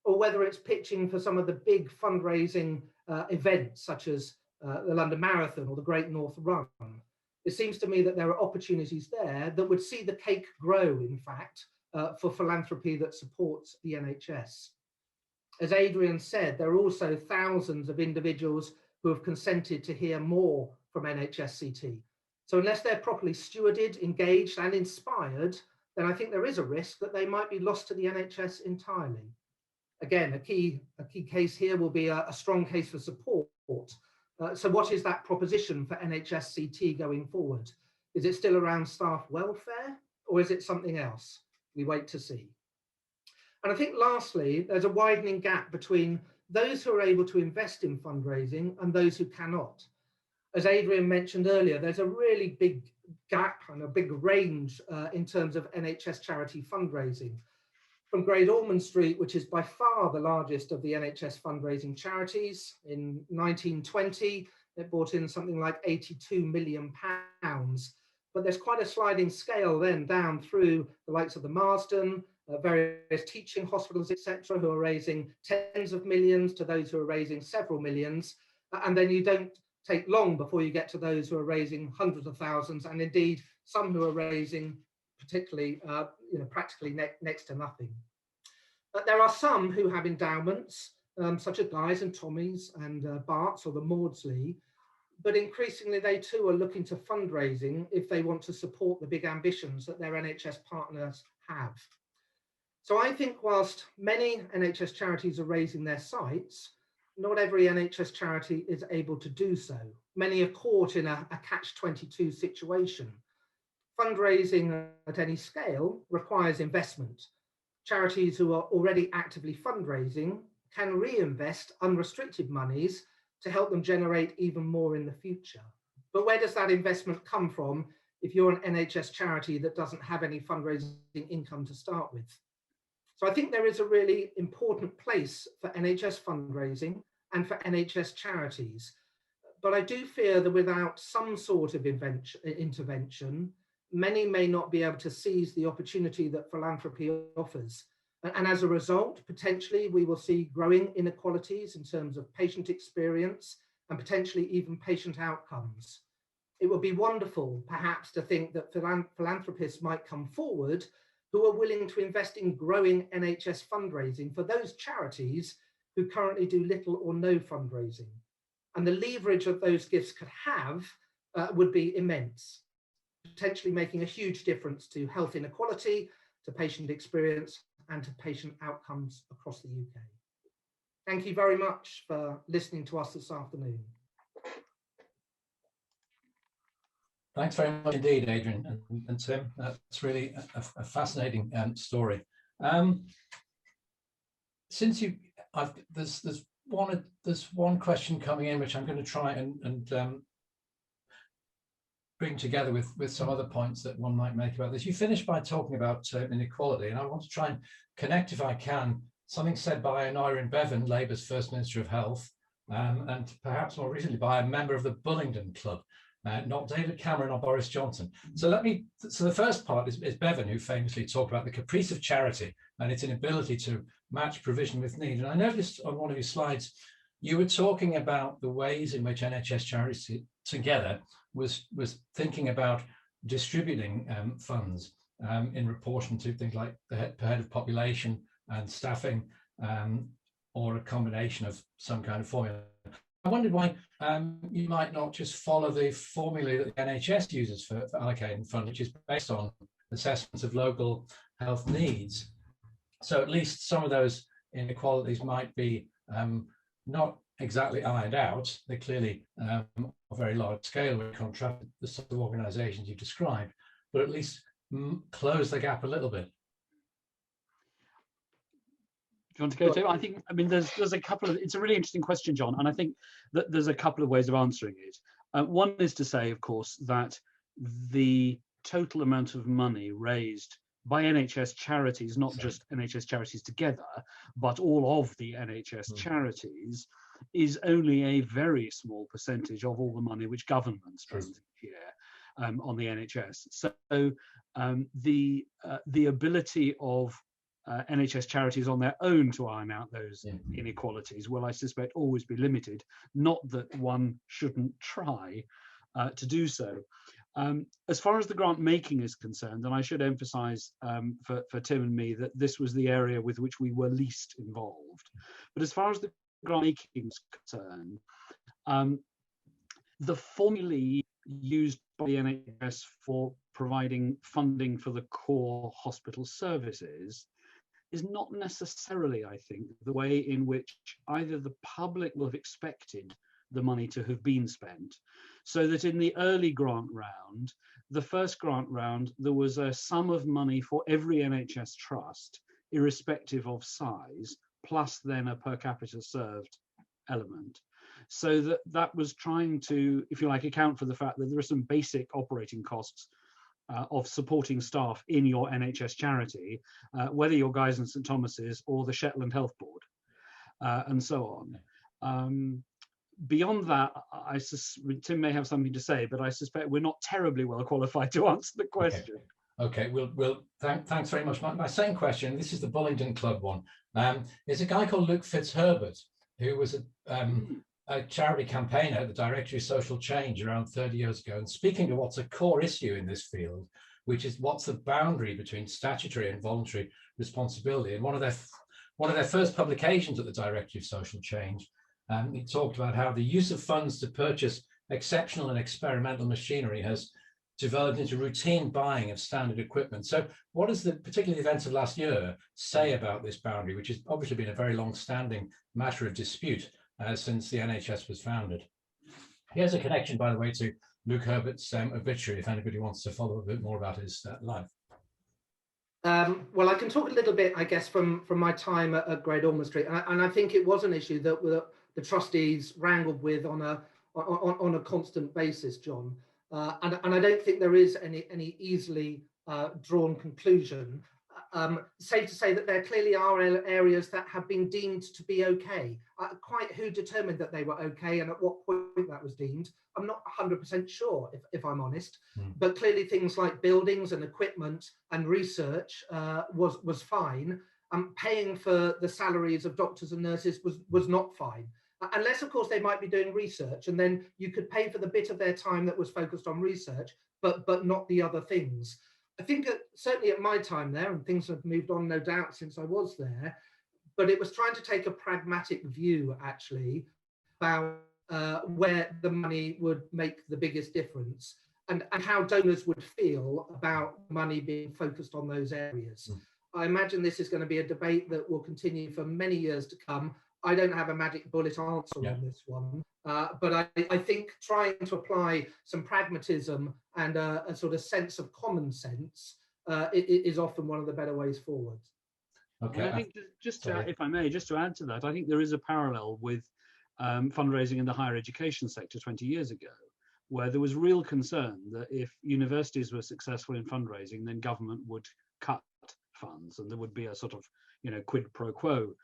or whether it's pitching for some of the big fundraising events, such as the London Marathon or the Great North Run. It seems to me that there are opportunities there that would see the cake grow, in fact, for philanthropy that supports the NHS. As Adrian said, there are also thousands of individuals who have consented to hear more from NHS CT. So unless they're properly stewarded, engaged and inspired, then I think there is a risk that they might be lost to the NHS entirely. Again, a key case here will be a strong case for support. So what is that proposition for NHS CT going forward? Is it still around staff welfare, or is it something else? We wait to see. And I think lastly, there's a widening gap between those who are able to invest in fundraising and those who cannot. As Adrian mentioned earlier, there's a really big gap and a big range in terms of NHS charity fundraising. From Great Ormond Street, which is by far the largest of the NHS fundraising charities, in 1920, it brought in something like £82 million. But there's quite a sliding scale then down through the likes of the Marsden, various teaching hospitals, etc., who are raising tens of millions, to those who are raising several millions. And then you don't take long before you get to those who are raising hundreds of thousands, and indeed some who are raising particularly, practically next to nothing. But there are some who have endowments, such as Guy's and Tommy's and Bart's or the Maudsley, but increasingly they too are looking to fundraising if they want to support the big ambitions that their NHS partners have. So I think whilst many NHS charities are raising their sights, not every NHS charity is able to do so. Many are caught in a catch-22 situation. Fundraising at any scale requires investment. Charities who are already actively fundraising can reinvest unrestricted monies to help them generate even more in the future. But where does that investment come from if you're an NHS charity that doesn't have any fundraising income to start with? So I think there is a really important place for NHS fundraising and for NHS charities. But I do fear that without some sort of intervention, many may not be able to seize the opportunity that philanthropy offers. And as a result, potentially we will see growing inequalities in terms of patient experience and potentially even patient outcomes. It would be wonderful, perhaps, to think that philanthropists might come forward who are willing to invest in growing NHS fundraising for those charities who currently do little or no fundraising. And the leverage that those gifts could have would be immense, potentially making a huge difference to health inequality, to patient experience, and to patient outcomes across the UK. Thank you very much for listening to us this afternoon. Thanks very much indeed, Adrian and Tim. That's really a fascinating story. Since there's one question coming in which I'm going to try and bring together with some other points that one might make about this. You finished by talking about inequality, and I want to try and connect, if I can, something said by Aneurin Bevan, Labour's First Minister of Health, and perhaps more recently by a member of the Bullingdon Club, not David Cameron or Boris Johnson. So the first part is Bevan, who famously talked about the caprice of charity and its inability to match provision with need. And I noticed on one of your slides, you were talking about the ways in which NHS Charities Together was thinking about distributing funds in proportion to things like the per head of population and staffing, or a combination of some kind of formula. I wondered why you might not just follow the formula that the NHS uses for allocating funds, which is based on assessments of local health needs. So at least some of those inequalities might be not exactly ironed out. They clearly are very large scale when contrasted the sort of organisations you described, but at least close the gap a little bit. Do you want to go, Tim? I mean, there's a couple of, it's a really interesting question, John, and I think that there's a couple of ways of answering it. One is to say, of course, that the total amount of money raised by NHS charities, not just NHS charities together, but all of the NHS charities, is only a very small percentage of all the money which government spends each year on the NHS. So the ability of NHS charities on their own to iron out those inequalities will, I suspect, always be limited. Not that one shouldn't try to do so. As far as the grant making is concerned, and I should emphasize for Tim and me that this was the area with which we were least involved. But as far as the grant making is concerned, the formulae used by the NHS for providing funding for the core hospital services is not necessarily, I think, the way in which either the public will have expected the money to have been spent. So that in the early grant round, the first grant round, there was a sum of money for every NHS trust, irrespective of size, plus then a per capita served element. So that was trying to, if you like, account for the fact that there are some basic operating costs of supporting staff in your NHS charity, whether you're Guy's and St Thomas's or the Shetland Health Board, and so on. Beyond that, Tim may have something to say, but I suspect we're not terribly well qualified to answer the question. Okay, thanks very much. My second question, this is the Bullingdon Club one. There's a guy called Luke Fitzherbert, who was a charity campaigner at the Directory of Social Change around 30 years ago. And speaking of what's a core issue in this field, which is what's the boundary between statutory and voluntary responsibility. And one of their first publications at the Directory of Social Change, he talked about how the use of funds to purchase exceptional and experimental machinery has developed into routine buying of standard equipment. So what does particularly the events of last year say about this boundary, which has obviously been a very long-standing matter of dispute since the NHS was founded? Here's a connection, by the way, to Luke Herbert's obituary, if anybody wants to follow a bit more about his life. Well, I can talk a little bit, I guess, from my time at Great Ormond Street, and I think it was an issue that the trustees wrangled with on a constant basis, John. And I don't think there is any easily drawn conclusion. Safe to say that there clearly are areas that have been deemed to be okay. Quite who determined that they were okay and at what point that was deemed, I'm not 100% sure, if I'm honest. But clearly things like buildings and equipment and research was fine. Paying for the salaries of doctors and nurses was not fine. Unless, of course, they might be doing research, and then you could pay for the bit of their time that was focused on research, but not the other things. I think certainly at my time there, and things have moved on, no doubt, since I was there, but it was trying to take a pragmatic view, actually, about where the money would make the biggest difference and how donors would feel about money being focused on those areas. I imagine this is going to be a debate that will continue for many years to come. I don't have a magic bullet answer on this one, but I think trying to apply some pragmatism and a sort of sense of common sense is often one of the better ways forward. Okay. And I think if I may, just to add to that, I think there is a parallel with fundraising in the higher education sector 20 years ago, where there was real concern that if universities were successful in fundraising, then government would cut funds and there would be a sort of, quid pro quo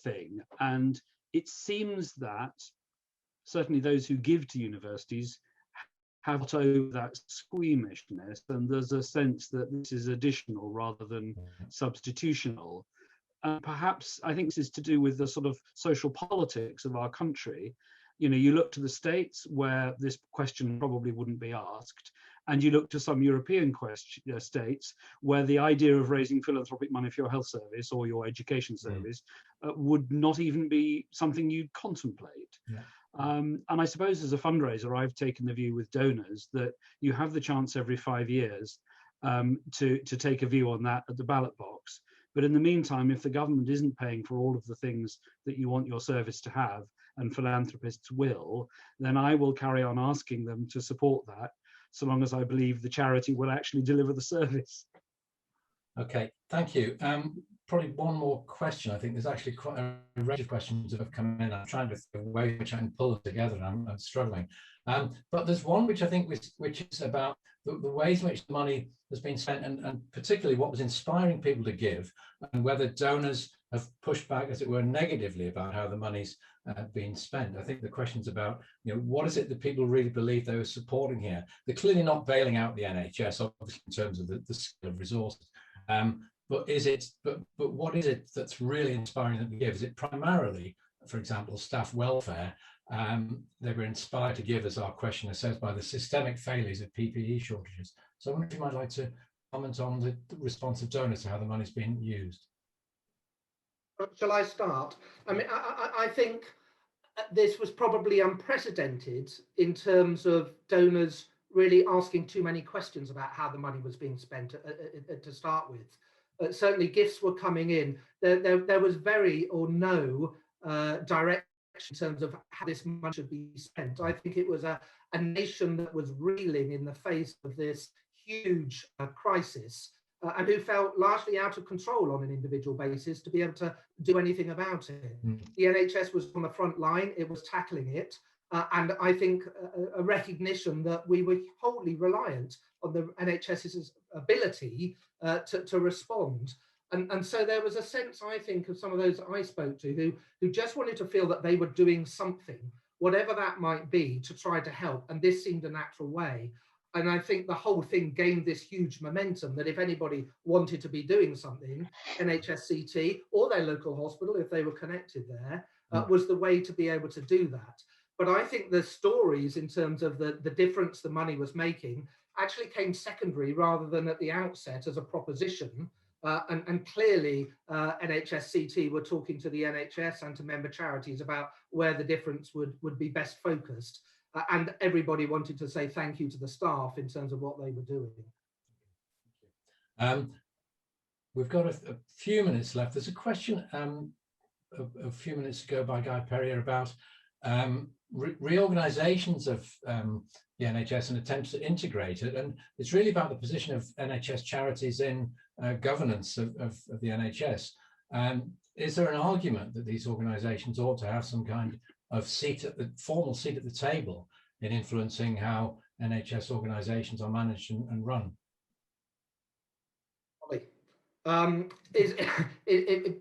thing. And it seems that certainly those who give to universities have got over that squeamishness, and there's a sense that this is additional rather than substitutional. Perhaps I think this is to do with the sort of social politics of our country. You look to the States where this question probably wouldn't be asked, and you look to some European states where the idea of raising philanthropic money for your health service or your education service would not even be something you'd contemplate. And I suppose as a fundraiser, I've taken the view with donors that you have the chance every 5 years to take a view on that at the ballot box. But in the meantime, if the government isn't paying for all of the things that you want your service to have, and philanthropists will, then I will carry on asking them to support that, so long as I believe the charity will actually deliver the service. Okay, thank you. Probably one more question. I think there's actually quite a range of questions that have come in. I'm trying to think of ways which I can pull it together, and I'm struggling. But there's one which I think which is about the ways in which the money has been spent, and particularly what was inspiring people to give, and whether donors have pushed back, as it were, negatively about how the money's been spent. I think the question's about, what is it that people really believe they were supporting here? They're clearly not bailing out the NHS, obviously, in terms of the scale of resources. But what is it that's really inspiring them to give? Is it primarily, for example, staff welfare? They were inspired to give, as our questioner says, by the systemic failures of PPE shortages. So I wonder if you might like to comment on the response of donors to how the money's been used. Shall I start? I mean, I think this was probably unprecedented in terms of donors really asking too many questions about how the money was being spent to start with. Certainly gifts were coming in. There was very or no direction in terms of how this money should be spent. I think it was a nation that was reeling in the face of this huge crisis, and who felt largely out of control on an individual basis to be able to do anything about it. The NHS was on the front line, it was tackling it, and I think a recognition that we were wholly reliant on the NHS's ability to respond. And so there was a sense, I think, of some of those I spoke to who just wanted to feel that they were doing something, whatever that might be, to try to help. And this seemed a natural way. And I think the whole thing gained this huge momentum that if anybody wanted to be doing something, NHS-CT or their local hospital, if they were connected there, was the way to be able to do that. But I think the stories in terms of the difference the money was making actually came secondary rather than at the outset as a proposition. And clearly NHS-CT were talking to the NHS and to member charities about where the difference would be best focused. And everybody wanted to say thank you to the staff in terms of what they were doing. We've got a few minutes left. There's a question a few minutes ago by Guy Perrier about reorganisations of the NHS and attempts to integrate it. And it's really about the position of NHS charities in governance of the NHS. Is there an argument that these organisations ought to have some kind of formal seat at the table in influencing how NHS organisations are managed and run? Do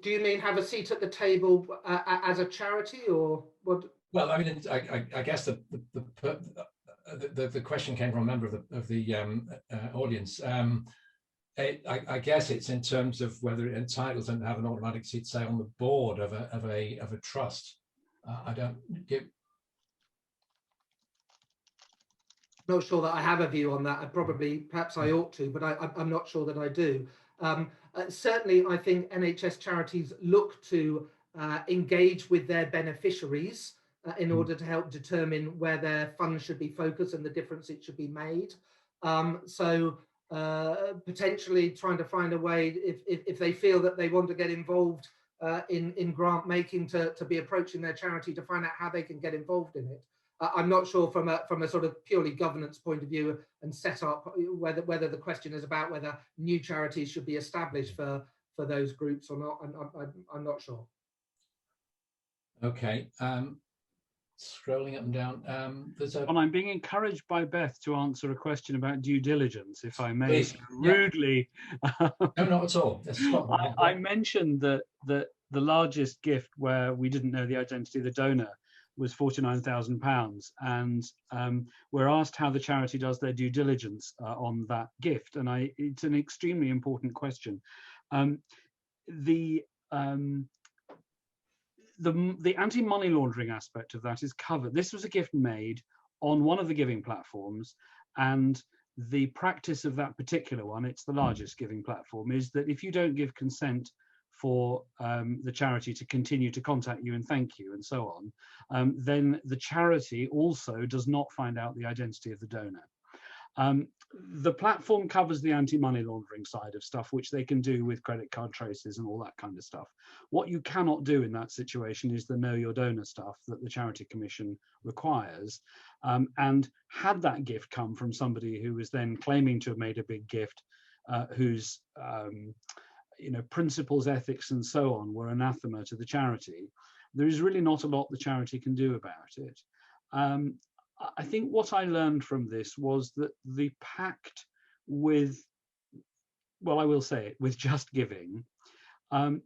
you mean have a seat at the table as a charity, or what? Well, I mean, I guess the question came from a member of the audience. I guess it's in terms of whether it entitles them to have an automatic seat, say, on the board of a trust. I don't give. Not sure that I have a view on that. Perhaps I ought to, but I'm not sure that I do. Certainly, I think NHS charities look to engage with their beneficiaries in order to help determine where their funds should be focused and the difference it should be made. So potentially trying to find a way, if they feel that they want to get involved in grant making, to be approaching their charity to find out how they can get involved in it. I'm not sure from a sort of purely governance point of view and set up whether the question is about whether new charities should be established for those groups or not. I'm not sure. Okay. Scrolling up and down. And I'm being encouraged by Beth to answer a question about due diligence, if I may. Please. Rudely. No, not at all. I mentioned that the largest gift where we didn't know the identity of the donor was £49,000, and we're asked how the charity does their due diligence on that gift, and it's an extremely important question. The anti-money laundering aspect of that is covered. This was a gift made on one of the giving platforms, and the practice of that particular one, it's the largest giving platform, is that if you don't give consent for the charity to continue to contact you and thank you and so on, then the charity also does not find out the identity of the donor. The platform covers the anti-money laundering side of stuff, which they can do with credit card traces and all that kind of stuff. What you cannot do in that situation is the know your donor stuff that the Charity Commission requires. And had that gift come from somebody who was then claiming to have made a big gift, whose principles, ethics, and so on were anathema to the charity, there is really not a lot the charity can do about it. I think what I learned from this was that the pact with, well, I will say it, with Just Giving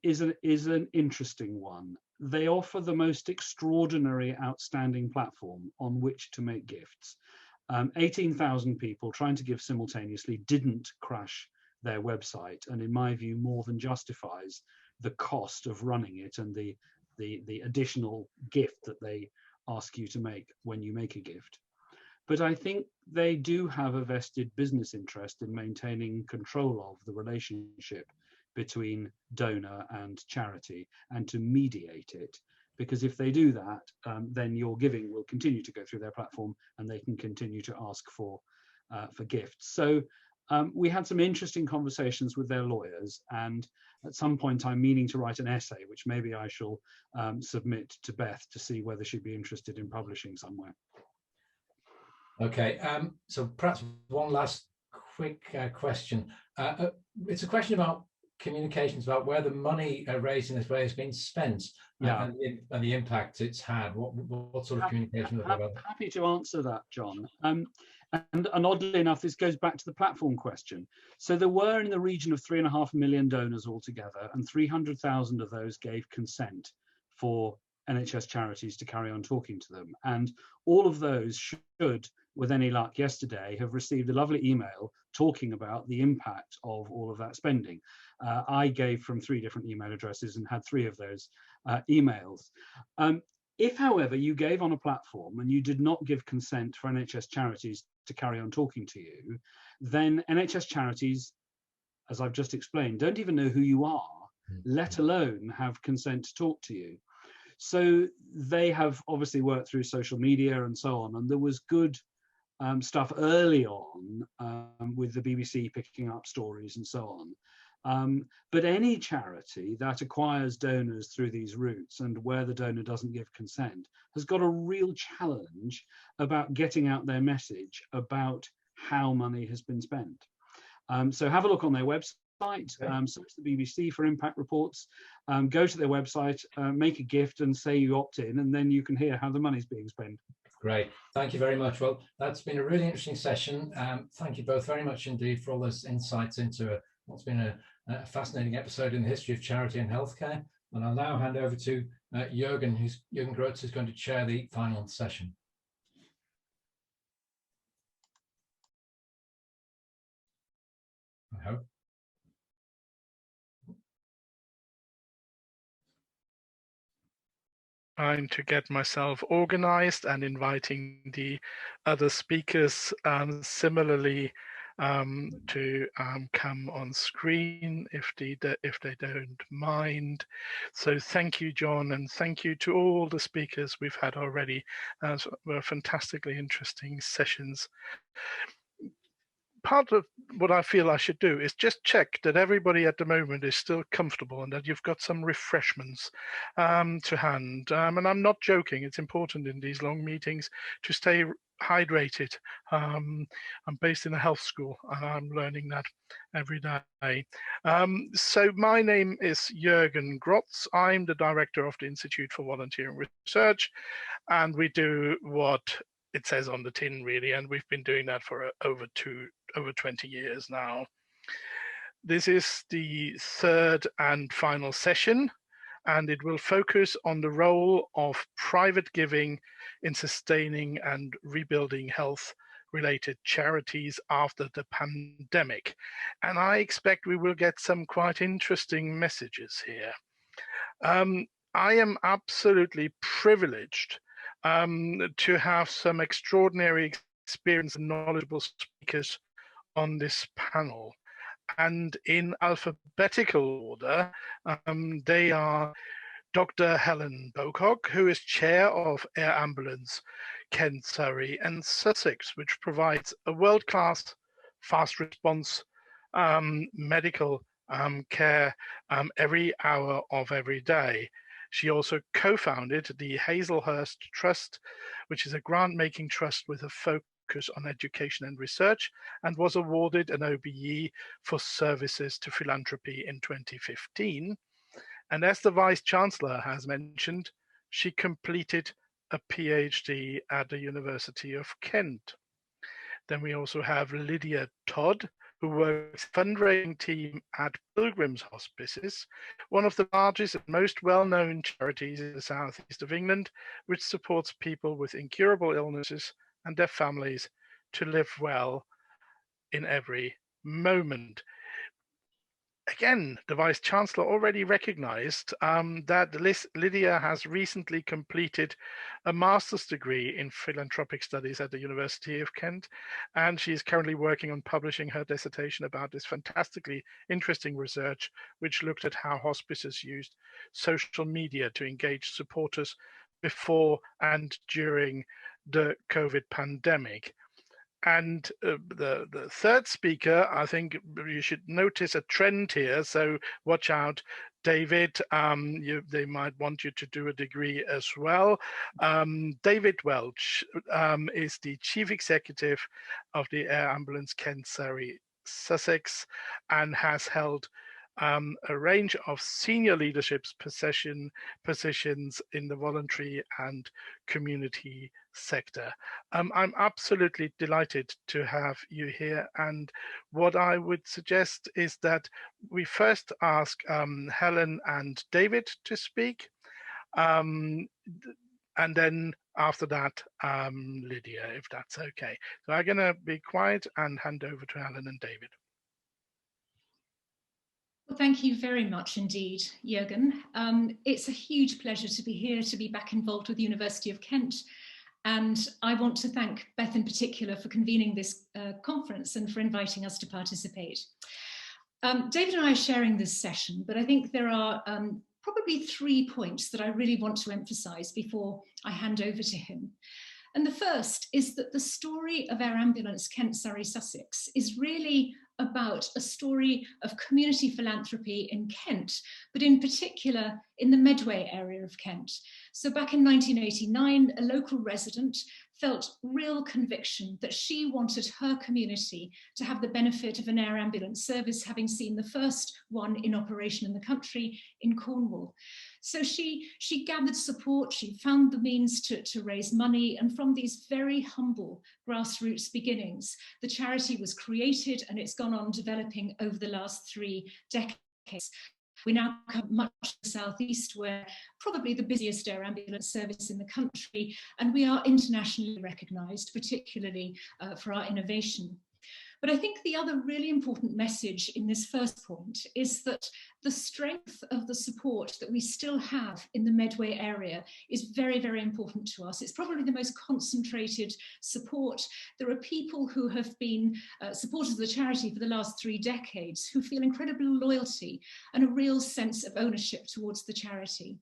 is an interesting one. They offer the most extraordinary, outstanding platform on which to make gifts. 18,000 people trying to give simultaneously didn't crash their website, and in my view, more than justifies the cost of running it and the additional gift that they ask you to make when you make a gift. But I think they do have a vested business interest in maintaining control of the relationship between donor and charity and to mediate it. Because if they do that, then your giving will continue to go through their platform and they can continue to ask for gifts. So we had some interesting conversations with their lawyers, and at some point I'm meaning to write an essay, which maybe I shall submit to Beth to see whether she'd be interested in publishing somewhere. Okay, so perhaps one last quick question. It's a question about communications, about where the money raised in this way has been spent, and the impact it's had. What sort of communication? Happy to answer that, John. And oddly enough, this goes back to the platform question. So there were in the region of 3.5 million donors altogether, and 300,000 of those gave consent for NHS Charities to carry on talking to them. And all of those should, with any luck yesterday, have received a lovely email talking about the impact of all of that spending. I gave from 3 different email addresses and had 3 of those emails. If, however, you gave on a platform and you did not give consent for NHS Charities to carry on talking to you, then NHS Charities, as I've just explained, don't even know who you are, let alone have consent to talk to you. So they have obviously worked through social media and so on, and there was good stuff early on with the BBC picking up stories and so on. But any charity that acquires donors through these routes and where the donor doesn't give consent has got a real challenge about getting out their message about how money has been spent. So have a look on their website, search the BBC for impact reports, go to their website, make a gift and say you opt in, and then you can hear how the money's being spent. Great, thank you very much. Well, that's been a really interesting session. Thank you both very much indeed for all those insights into what's been a fascinating episode in the history of charity and healthcare. And I'll now hand over to Jürgen Grotz, who's going to chair the final session. I hope. Trying to get myself organized and inviting the other speakers similarly to come on screen if they don't mind. So thank you, John, and thank you to all the speakers we've had already. Were fantastically interesting sessions. Part of what I feel I should do is just check that everybody at the moment is still comfortable and that you've got some refreshments to hand. And I'm not joking, it's important in these long meetings to stay hydrated. I'm based in a health school and I'm learning that every day. So my name is Jürgen Grotz. I'm the director of the Institute for Volunteering Research, and we do what it says on the tin, really, and we've been doing that for over 20 years now. This is the 3rd and final session, and it will focus on the role of private giving in sustaining and rebuilding health-related charities after the pandemic. And I expect we will get some quite interesting messages here. I am absolutely privileged to have some extraordinary experience and knowledgeable speakers on this panel. And in alphabetical order, they are Dr. Helen Bocock, who is chair of Air Ambulance Kent, Surrey and Sussex, which provides a world-class fast response medical care every hour of every day. She also co-founded the Hazelhurst Trust, which is a grant-making trust with a focus on education and research, and was awarded an OBE for services to philanthropy in 2015. And as the Vice Chancellor has mentioned, she completed a PhD at the University of Kent. Then we also have Lydia Todd, who works fundraising team at Pilgrim's Hospices, one of the largest and most well-known charities in the southeast of England, which supports people with incurable illnesses and their families to live well in every moment. Again, the Vice Chancellor already recognized that Lydia has recently completed a master's degree in philanthropic studies at the University of Kent, and she is currently working on publishing her dissertation about this fantastically interesting research, which looked at how hospices used social media to engage supporters before and during the COVID pandemic. And the third speaker, I think you should notice a trend here, so watch out, David. They might want you to do a degree as well. David Welch is the Chief Executive of the Air Ambulance Kent, Surrey, Sussex, and has held a range of senior leadership positions in the voluntary and community sector. I'm absolutely delighted to have you here, and what I would suggest is that we first ask Helen and David to speak, and then after that Lydia, if that's okay. So I'm gonna be quiet and hand over to Helen and David. Well, thank you very much indeed, Jürgen. It's a huge pleasure to be here, to be back involved with the University of Kent. And I want to thank Beth in particular for convening this conference and for inviting us to participate. David and I are sharing this session, but I think there are probably 3 points that I really want to emphasize before I hand over to him. And the first is that the story of Air Ambulance Kent, Surrey, Sussex is really about a story of community philanthropy in Kent, but in particular in the Medway area of Kent. So back in 1989, a local resident felt real conviction that she wanted her community to have the benefit of an air ambulance service, having seen the first one in operation in the country in Cornwall. So she gathered support, she found the means to raise money, and from these very humble grassroots beginnings, the charity was created, and it's gone on developing over the last 3 decades. We now come much to the southeast, where probably the busiest air ambulance service in the country, and we are internationally recognised, particularly for our innovation. But I think the other really important message in this first point is that the strength of the support that we still have in the Medway area is very, very important to us. It's probably the most concentrated support. There are people who have been supporters of the charity for the last 3 decades who feel incredible loyalty and a real sense of ownership towards the charity.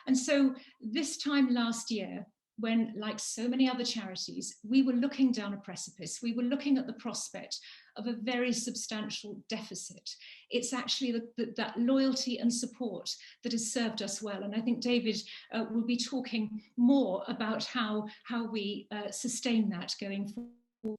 And so this time last year, when, like so many other charities, we were looking down a precipice, we were looking at the prospect of a very substantial deficit. It's actually that loyalty and support that has served us well. And I think David will be talking more about how we sustain that going forward.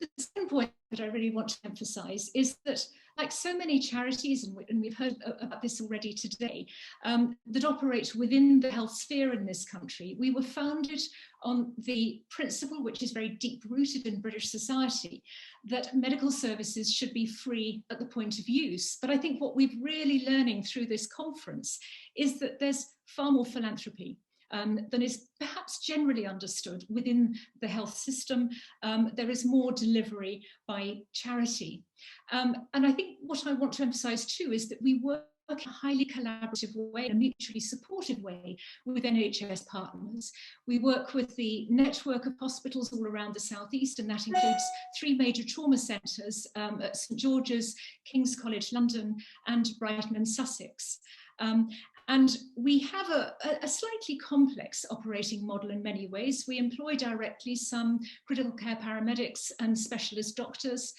The second point that I really want to emphasize is that, like so many charities, and we've heard about this already today, that operate within the health sphere in this country, we were founded on the principle, which is very deep-rooted in British society, that medical services should be free at the point of use. But I think what we're really learning through this conference is that there's far more philanthropy than is perhaps generally understood within the health system. There is more delivery by charity. And I think what I want to emphasize too is that we work in a highly collaborative way, a mutually supportive way with NHS partners. We work with the network of hospitals all around the southeast, and that includes 3 major trauma centres at St George's, King's College London, and Brighton and Sussex. And we have a slightly complex operating model in many ways. We employ directly some critical care paramedics and specialist doctors.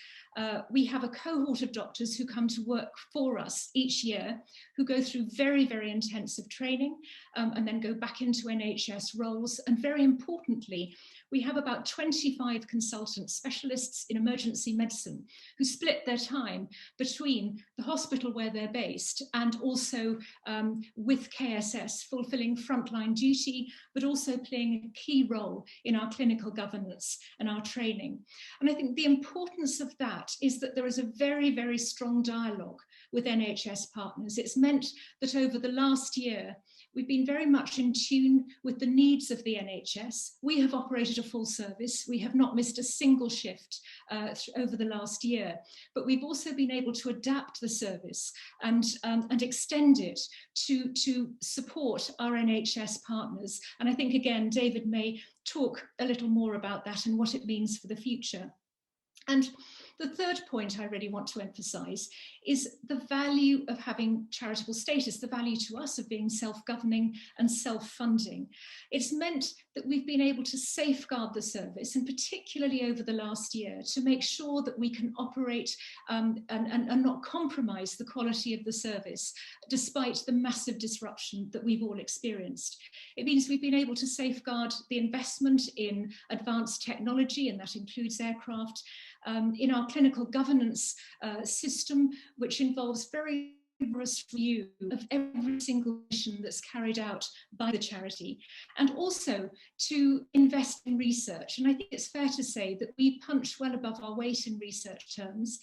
We have a cohort of doctors who come to work for us each year, who go through very, very intensive training and then go back into NHS roles. And very importantly, we have about 25 consultant specialists in emergency medicine who split their time between the hospital where they're based and also with KSS, fulfilling frontline duty, but also playing a key role in our clinical governance and our training. And I think the importance of that is that there is a very, very strong dialogue with NHS partners. It's meant that over the last year, we've been very much in tune with the needs of the NHS. We have operated a full service. We have not missed a single shift over the last year, but we've also been able to adapt the service and extend it to support our NHS partners. And I think, again, David may talk a little more about that and what it means for the future. And the third point I really want to emphasise is the value of having charitable status, the value to us of being self-governing and self-funding. It's meant that we've been able to safeguard the service, and particularly over the last year, to make sure that we can operate and not compromise the quality of the service, despite the massive disruption that we've all experienced. It means we've been able to safeguard the investment in advanced technology, and that includes aircraft, in our clinical governance system, which involves very rigorous review of every single mission that's carried out by the charity, and also to invest in research. And I think it's fair to say that we punch well above our weight in research terms.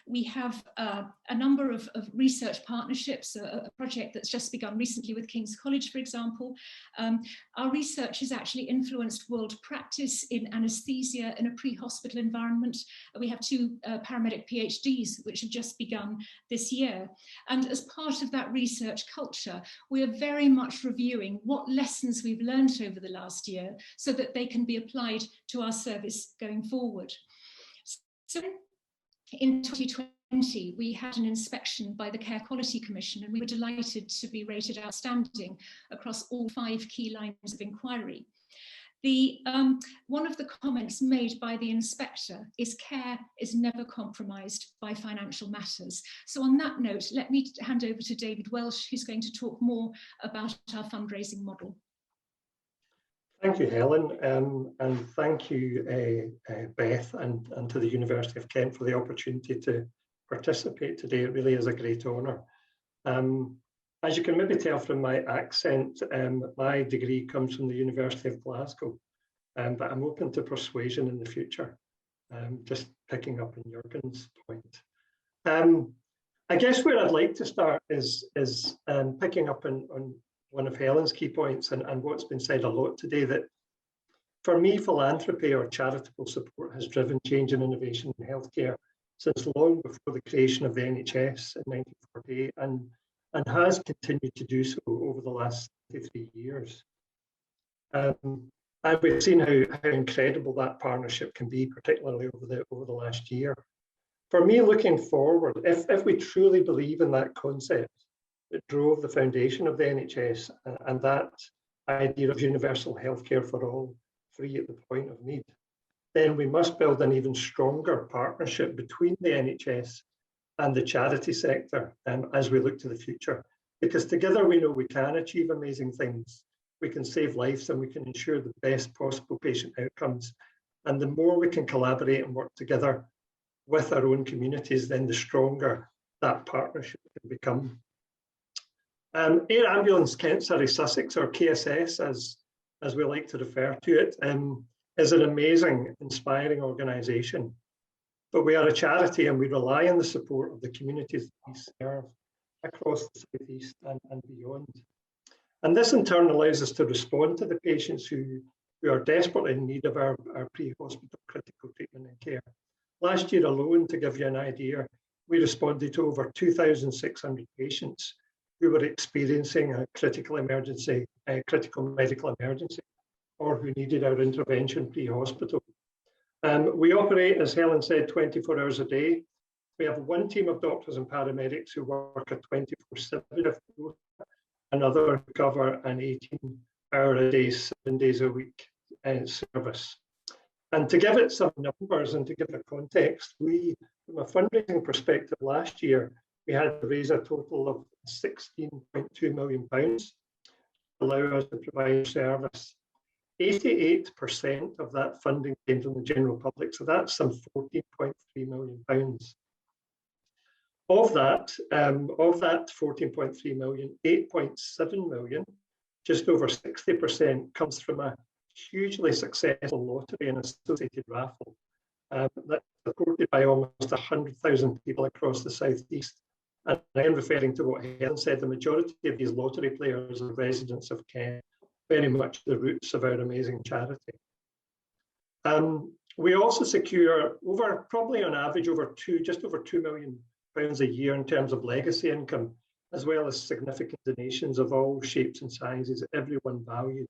We have a number of research partnerships, a project that's just begun recently with King's College, for example. Our research has actually influenced world practice in anaesthesia in a pre-hospital environment. We have 2 paramedic PhDs which have just begun this year. And as part of that research culture, we are very much reviewing what lessons we've learned over the last year so that they can be applied to our service going forward. So in 2020, we had an inspection by the Care Quality Commission, and we were delighted to be rated outstanding across all 5 key lines of inquiry. One of the comments made by the inspector is care is never compromised by financial matters. So on that note, let me hand over to David Welsh, who's going to talk more about our fundraising model. Thank you, Helen, and thank you, Beth, and to the University of Kent for the opportunity to participate today. It really is a great honour. As you can maybe tell from my accent, my degree comes from the University of Glasgow, but I'm open to persuasion in the future, just picking up on Jürgen's point. I guess where I'd like to start is picking up on one of Helen's key points and what's been said a lot today, that for me, philanthropy or charitable support has driven change and innovation in healthcare since long before the creation of the NHS in 1948, and has continued to do so over the last 53 years. And we've seen how incredible that partnership can be, particularly over the last year. For me, looking forward, if we truly believe in that concept that drove the foundation of the NHS and that idea of universal healthcare for all, free at the point of need, then we must build an even stronger partnership between the NHS and the charity sector as we look to the future. Because together we know we can achieve amazing things. We can save lives and we can ensure the best possible patient outcomes. And the more we can collaborate and work together with our own communities, then the stronger that partnership can become. Air Ambulance Kent Surrey Sussex, or KSS as we like to refer to it, is an amazing, inspiring organisation. But we are a charity and we rely on the support of the communities that we serve across the South East and beyond. And this in turn allows us to respond to the patients who are desperately in need of our pre-hospital critical treatment and care. Last year alone, to give you an idea, we responded to over 2,600 patients who were experiencing a critical medical emergency, or who needed our intervention pre-hospital. We operate, as Helen said, 24 hours a day. We have one team of doctors and paramedics who work a 24/7. another cover an 18-hour-a-day, 7 days a week service. And to give it some numbers and to give it context, we, from a fundraising perspective last year, we had to raise a total of £16.2 million to allow us to provide service. 88% of that funding came from the general public, so that's some £14.3 million. Of that 14.3 million, 8.7 million, just over 60%, comes from a hugely successful lottery and associated raffle that's supported by almost 100,000 people across the southeast. And I'm referring to what Helen said, the majority of these lottery players are residents of Kent, very much the roots of our amazing charity. We also secure probably on average just over £2 million a year in terms of legacy income, as well as significant donations of all shapes and sizes, everyone valued,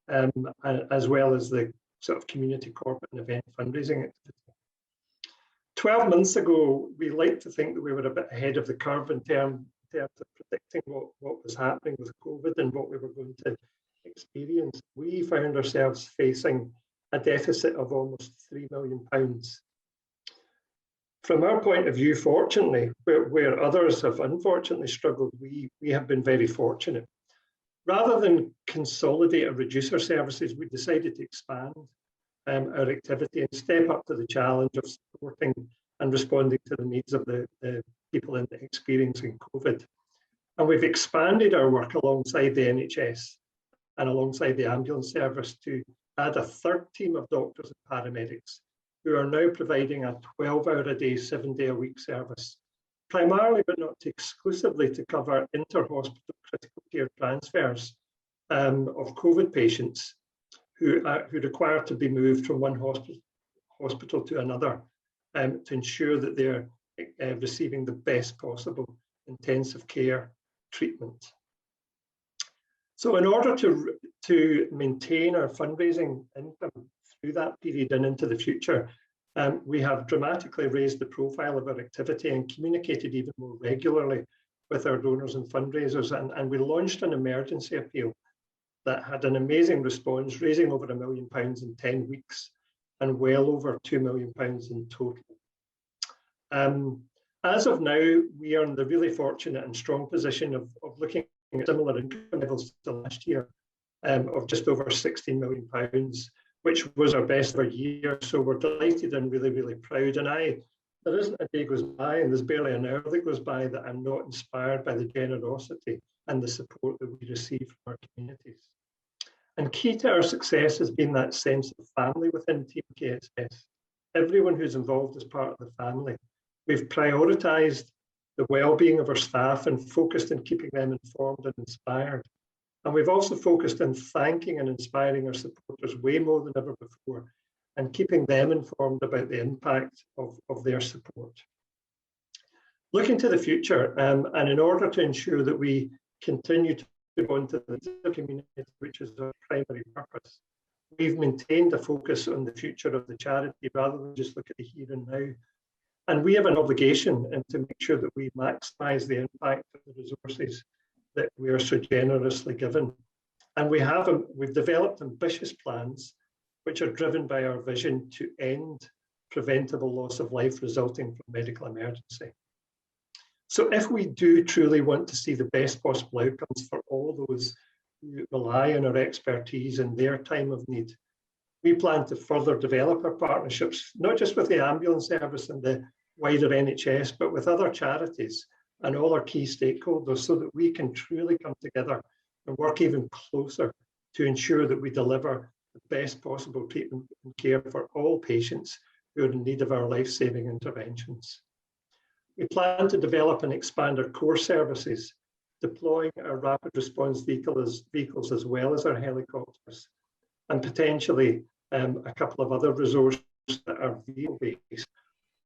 as well as the sort of community, corporate and event fundraising activity. 12 months ago, we like to think that we were a bit ahead of the curve in terms of predicting what was happening with COVID and what we were going to experience. We found ourselves facing a deficit of almost £3 million. From our point of view, fortunately, where others have unfortunately struggled, we have been very fortunate. Rather than consolidate or reduce our services, we decided to expand our activity and step up to the challenge of supporting and responding to the needs of the people experiencing COVID. And we've expanded our work alongside the NHS and alongside the ambulance service to add a third team of doctors and paramedics who are now providing a 12-hour-a-day, 7-day-a-week service, primarily but not exclusively to cover inter-hospital critical care transfers of COVID patients who require to be moved from one hospital to another to ensure that they're receiving the best possible intensive care treatment. So in order to maintain our fundraising income through that period and into the future, we have dramatically raised the profile of our activity and communicated even more regularly with our donors and fundraisers. And we launched an emergency appeal that had an amazing response, raising over £1 million in 10 weeks and well over £2 million in total. As of now, we are in the really fortunate and strong position of looking at similar income levels to last year of just over £16 million, which was our best ever year. So we're delighted and really, really proud. And there isn't a day goes by, and there's barely an hour that goes by that I'm not inspired by the generosity and the support that we receive from our communities. And key to our success has been that sense of family within Team KSS. Everyone who's involved is part of the family. We've prioritised the well-being of our staff and focused on keeping them informed and inspired. And we've also focused on thanking and inspiring our supporters way more than ever before and keeping them informed about the impact of their support. Looking to the future, and in order to ensure that we continue to go into the community, which is our primary purpose, we've maintained a focus on the future of the charity rather than just look at the here and now. And we have an obligation to make sure that we maximise the impact of the resources that we are so generously given. And we've developed ambitious plans which are driven by our vision to end preventable loss of life resulting from medical emergency. So if we do truly want to see the best possible outcomes for all those who rely on our expertise in their time of need, we plan to further develop our partnerships, not just with the ambulance service and the wider NHS, but with other charities and all our key stakeholders so that we can truly come together and work even closer to ensure that we deliver the best possible treatment and care for all patients who are in need of our life-saving interventions. We plan to develop and expand our core services, deploying our rapid response vehicles as well as our helicopters, and potentially a couple of other resources that are vehicle-based,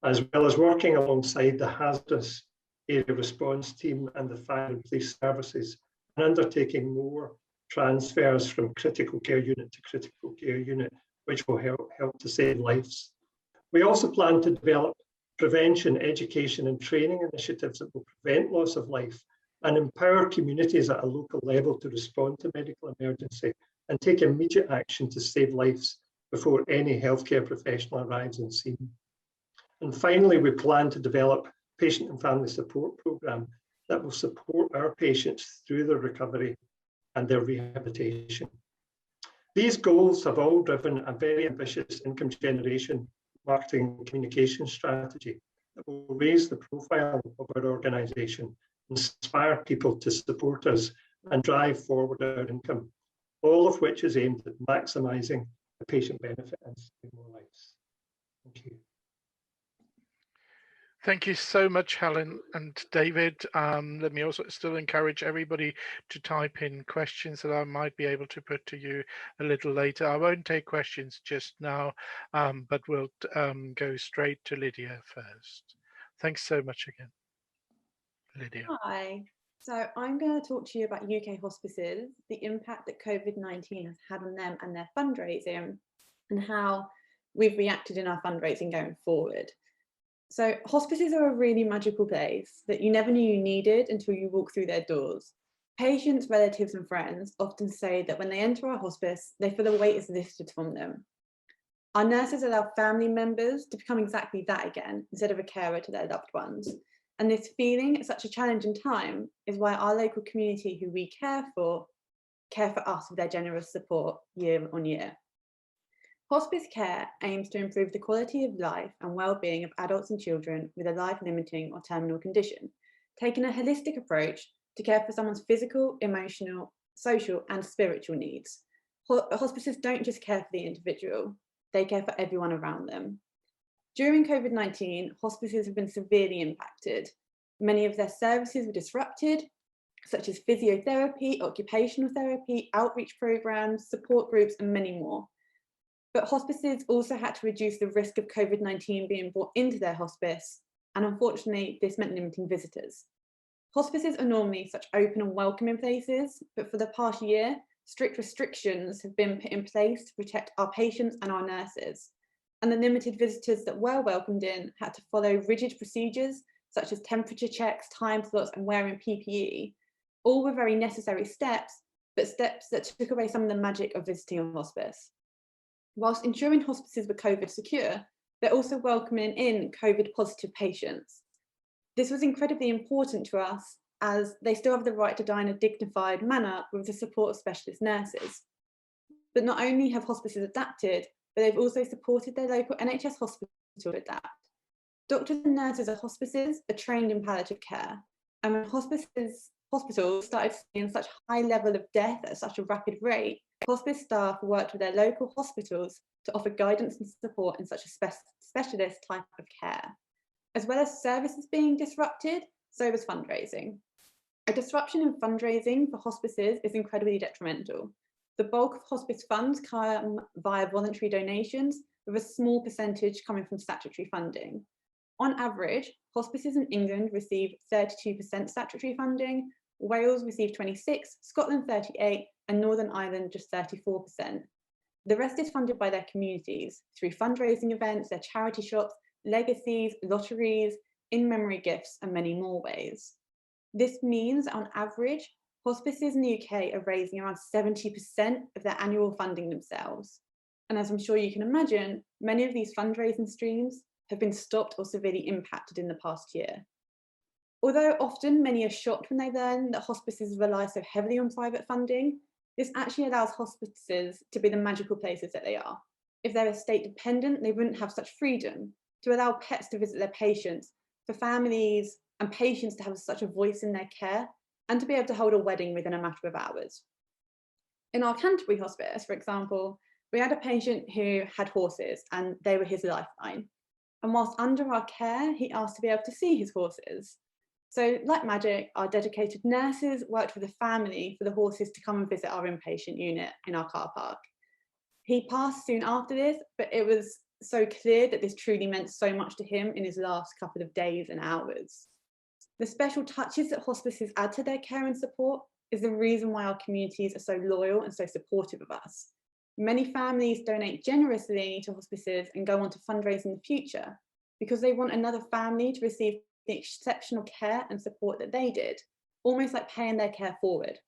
as well as working alongside the hazardous area response team and the fire and police services, and undertaking more transfers from critical care unit to critical care unit, which will help to save lives. We also plan to develop prevention, education and training initiatives that will prevent loss of life and empower communities at a local level to respond to medical emergency and take immediate action to save lives before any healthcare professional arrives on scene. And finally, we plan to develop a patient and family support programme that will support our patients through their recovery and their rehabilitation. These goals have all driven a very ambitious income generation, marketing and communication strategy that will raise the profile of our organisation, inspire people to support us and drive forward our income, all of which is aimed at maximising the patient benefit and saving more lives. Thank you. Thank you so much, Helen and David. Let me also still encourage everybody to type in questions that I might be able to put to you a little later. I won't take questions just now, but we'll go straight to Lydia first. Thanks so much again, Lydia. Hi. So I'm going to talk to you about UK hospices, the impact that COVID-19 has had on them and their fundraising, and how we've reacted in our fundraising going forward. So hospices are a really magical place that you never knew you needed until you walk through their doors. Patients, relatives and friends often say that when they enter our hospice, they feel a weight is lifted from them. Our nurses allow family members to become exactly that again, instead of a carer to their loved ones. And this feeling at such a challenging time is why our local community who we care for us with their generous support year on year. Hospice care aims to improve the quality of life and well-being of adults and children with a life-limiting or terminal condition, taking a holistic approach to care for someone's physical, emotional, social and spiritual needs. Hospices don't just care for the individual, they care for everyone around them. During COVID-19, hospices have been severely impacted. Many of their services were disrupted, such as physiotherapy, occupational therapy, outreach programs, support groups and many more. But hospices also had to reduce the risk of COVID-19 being brought into their hospice, and unfortunately, this meant limiting visitors. Hospices are normally such open and welcoming places, but for the past year, strict restrictions have been put in place to protect our patients and our nurses. And the limited visitors that were welcomed in had to follow rigid procedures, such as temperature checks, time slots, and wearing PPE. All were very necessary steps, but steps that took away some of the magic of visiting a hospice. Whilst ensuring hospices were COVID secure, they're also welcoming in COVID positive patients. This was incredibly important to us as they still have the right to die in a dignified manner with the support of specialist nurses. But not only have hospices adapted, but they've also supported their local NHS hospital to adapt. Doctors and nurses at hospices are trained in palliative care, and when hospitals started seeing such high level of death at such a rapid rate, hospice staff worked with their local hospitals to offer guidance and support in such a specialist type of care. As well as services being disrupted, so was fundraising. A disruption in fundraising for hospices is incredibly detrimental. The bulk of hospice funds come via voluntary donations, with a small percentage coming from statutory funding. On average, hospices in England receive 32% statutory funding, Wales receive 26%, Scotland 38%, and Northern Ireland just 34%. The rest is funded by their communities through fundraising events, their charity shops, legacies, lotteries, in-memory gifts, and many more ways. This means that on average, hospices in the UK are raising around 70% of their annual funding themselves. And as I'm sure you can imagine, many of these fundraising streams have been stopped or severely impacted in the past year. Although often many are shocked when they learn that hospices rely so heavily on private funding, this actually allows hospices to be the magical places that they are. If they're estate dependent, they wouldn't have such freedom to allow pets to visit their patients, for families and patients to have such a voice in their care, and to be able to hold a wedding within a matter of hours. In our Canterbury hospice, for example, we had a patient who had horses and they were his lifeline. And whilst under our care, he asked to be able to see his horses. So like magic, our dedicated nurses worked with the family for the horses to come and visit our inpatient unit in our car park. He passed soon after this, but it was so clear that this truly meant so much to him in his last couple of days and hours. The special touches that hospices add to their care and support is the reason why our communities are so loyal and so supportive of us. Many families donate generously to hospices and go on to fundraise in the future because they want another family to receive the exceptional care and support that they did, almost like paying their care forward.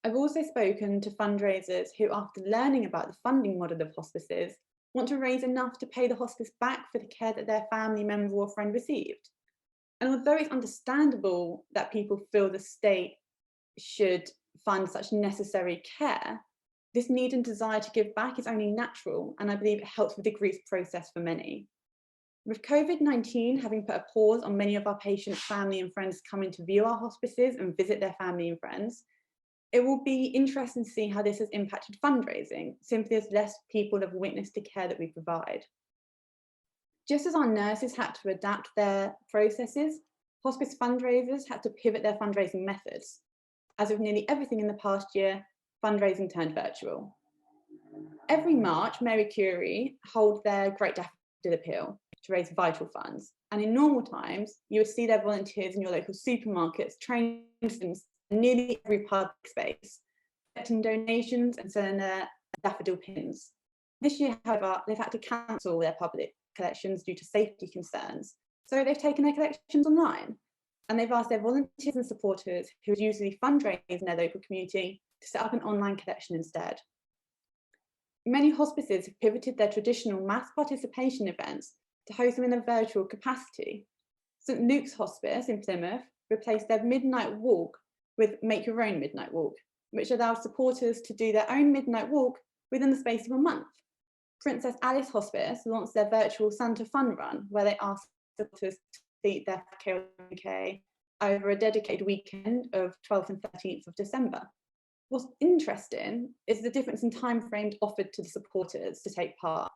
I've also spoken to fundraisers who, after learning about the funding model of hospices, want to raise enough to pay the hospice back for the care that their family member or friend received. And although it's understandable that people feel the state should fund such necessary care, this need and desire to give back is only natural, and I believe it helps with the grief process for many. With COVID-19 having put a pause on many of our patients' family and friends coming to view our hospices and visit their family and friends, it will be interesting to see how this has impacted fundraising, simply as less people have witnessed the care that we provide. Just as our nurses had to adapt their processes, hospice fundraisers had to pivot their fundraising methods. As with nearly everything in the past year, fundraising turned virtual. Every March, Mary Curie hold their Great Daffodil Appeal to raise vital funds. And in normal times, you would see their volunteers in your local supermarkets, train systems, and nearly every public space, collecting donations and selling their daffodil pins. This year, however, they've had to cancel their public collections due to safety concerns. So they've taken their collections online, and they've asked their volunteers and supporters who would usually fundraise in their local community to set up an online collection instead. Many hospices have pivoted their traditional mass participation events to host them in a virtual capacity. St Luke's Hospice in Plymouth replaced their midnight walk with Make Your Own Midnight Walk, which allows supporters to do their own midnight walk within the space of a month. Princess Alice Hospice launched their virtual Santa Fun Run, where they asked supporters to complete their 5K over a dedicated weekend of 12th and 13th of December. What's interesting is the difference in time frames offered to the supporters to take part.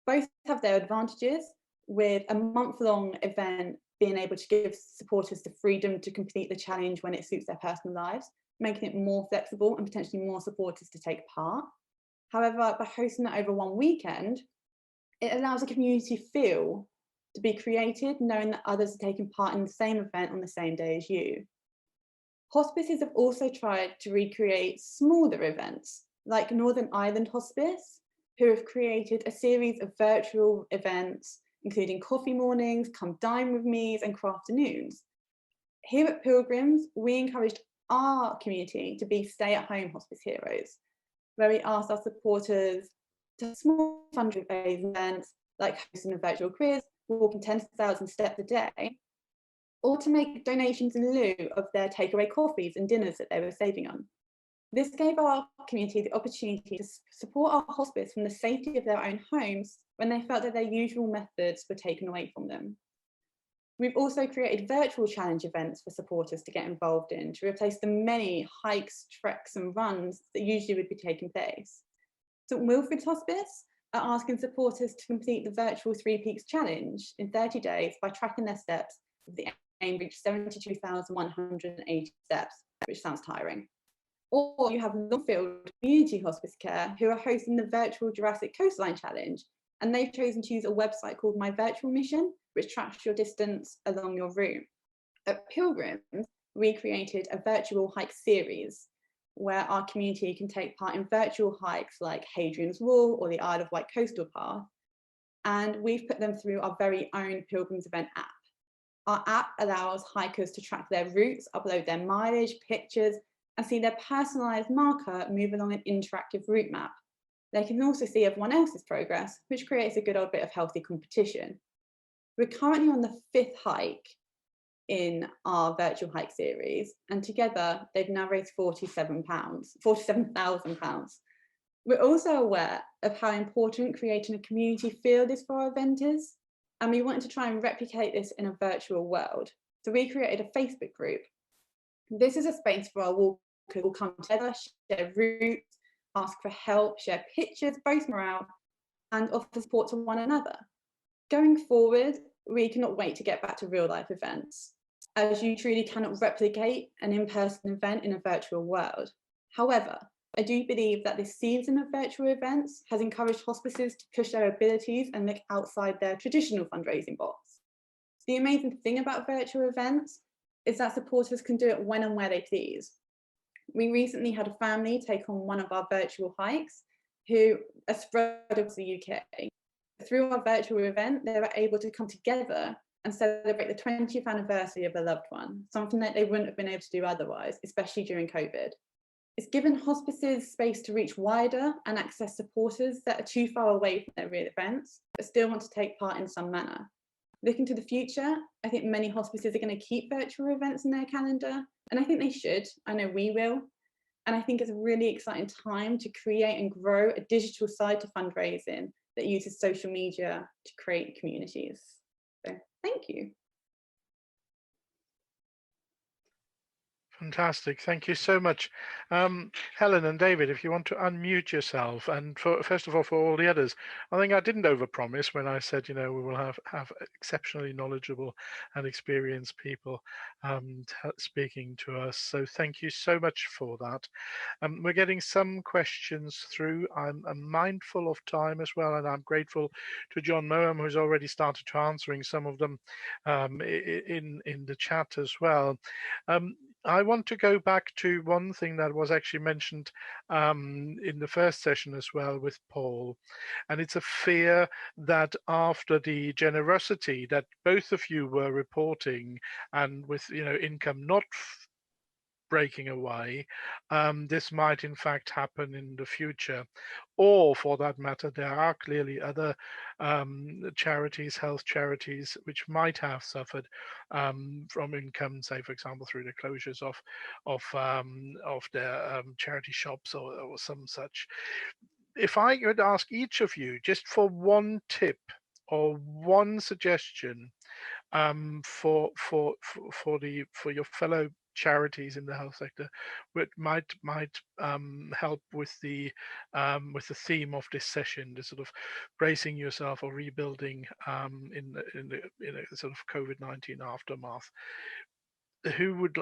Both have their advantages, with a month-long event being able to give supporters the freedom to complete the challenge when it suits their personal lives, making it more flexible and potentially more supporters to take part. However, by hosting it over one weekend, it allows a community feel to be created, knowing that others are taking part in the same event on the same day as you. Hospices have also tried to recreate smaller events, like Northern Ireland Hospice, who have created a series of virtual events, including coffee mornings, come dine with me's, and crafternoons. Here at Pilgrims, we encouraged our community to be stay-at-home hospice heroes, where we asked our supporters to small fundraising events like hosting a virtual quiz, walking 10,000 steps a day, or to make donations in lieu of their takeaway coffees and dinners that they were saving on. This gave our community the opportunity to support our hospice from the safety of their own homes when they felt that their usual methods were taken away from them. We've also created virtual challenge events for supporters to get involved in to replace the many hikes, treks and runs that usually would be taking place. St Wilfrid's Hospice are asking supporters to complete the virtual 3 Peaks challenge in 30 days by tracking their steps with the aim to reach 72,180 steps, which sounds tiring. Or you have Longfield Community Hospice Care, who are hosting the virtual Jurassic Coastline Challenge, and they've chosen to use a website called My Virtual Mission, which tracks your distance along your route. At Pilgrims, we created a virtual hike series where our community can take part in virtual hikes like Hadrian's Wall or the Isle of Wight Coastal Path, and we've put them through our very own Pilgrims event app. Our app allows hikers to track their routes, upload their mileage, pictures, and see their personalised marker move along an interactive route map. They can also see everyone else's progress, which creates a good old bit of healthy competition. We're currently on the 5th hike in our virtual hike series, and together they've now raised £47,000. We're also aware of how important creating a community field is for our eventers, and we wanted to try and replicate this in a virtual world. So we created a Facebook group. This is a space where our walkers will come together, share routes, ask for help, share pictures, boost morale, and offer support to one another. Going forward, we cannot wait to get back to real life events, as you truly cannot replicate an in-person event in a virtual world. However, I do believe that this season of virtual events has encouraged hospices to push their abilities and look outside their traditional fundraising box. The amazing thing about virtual events is that supporters can do it when and where they please. We recently had a family take on one of our virtual hikes who are spread across the UK. Through our virtual event, they were able to come together and celebrate the 20th anniversary of a loved one, something that they wouldn't have been able to do otherwise, especially during COVID. It's given hospices space to reach wider and access supporters that are too far away from their real events, but still want to take part in some manner. Looking to the future, I think many hospices are going to keep virtual events in their calendar, and I think they should. I know we will. And I think it's a really exciting time to create and grow a digital side to fundraising that uses social media to create communities. So thank you. Fantastic. Thank you so much. Helen and David, if you want to unmute yourself, and first of all, for all the others, I think I didn't overpromise when I said, we will have exceptionally knowledgeable and experienced people speaking to us. So thank you so much for that. We're getting some questions through. I'm mindful of time as well, and I'm grateful to John Moam, who's already started to answering some of them in the chat as well. I want to go back to one thing that was actually mentioned in the first session as well with Paul, and it's a fear that after the generosity that both of you were reporting, and with income not breaking away, this might in fact happen in the future. Or for that matter, there are clearly other charities, health charities, which might have suffered from income, say for example through the closures of their charity shops or some such. If I could ask each of you just for one tip or one suggestion for your fellow charities in the health sector, which might help with the theme of this session, the sort of bracing yourself or rebuilding in the sort of COVID-19 aftermath. Who would,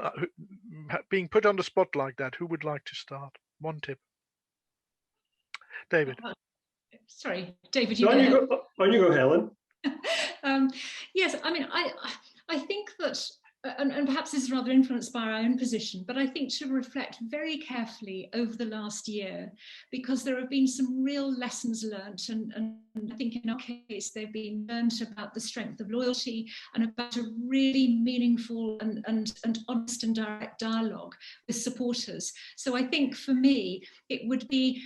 being put on the spot like that, who would like to start? One tip. David. Sorry, David. On you go, Helen. Yes, I mean, I think that, and perhaps this is rather influenced by our own position, but I think to reflect very carefully over the last year, because there have been some real lessons learnt, and I think in our case they've been learnt about the strength of loyalty and about a really meaningful and honest and direct dialogue with supporters. So I think for me it would be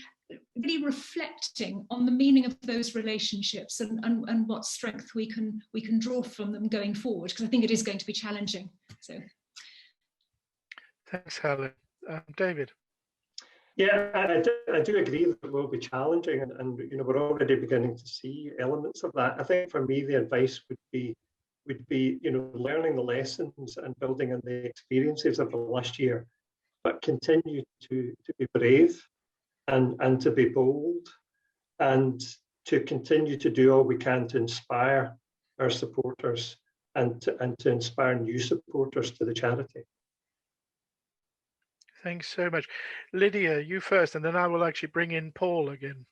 really reflecting on the meaning of those relationships and what strength we can draw from them going forward, because I think it is going to be challenging. So thanks, Helen. David. Yeah, I do agree that it will be challenging, and we're already beginning to see elements of that. I think for me the advice would be learning the lessons and building on the experiences of the last year, but continue to be brave and to be bold, and to continue to do all we can to inspire our supporters and to inspire new supporters to the charity. Thanks so much. Lydia, you first, and then I will actually bring in Paul again.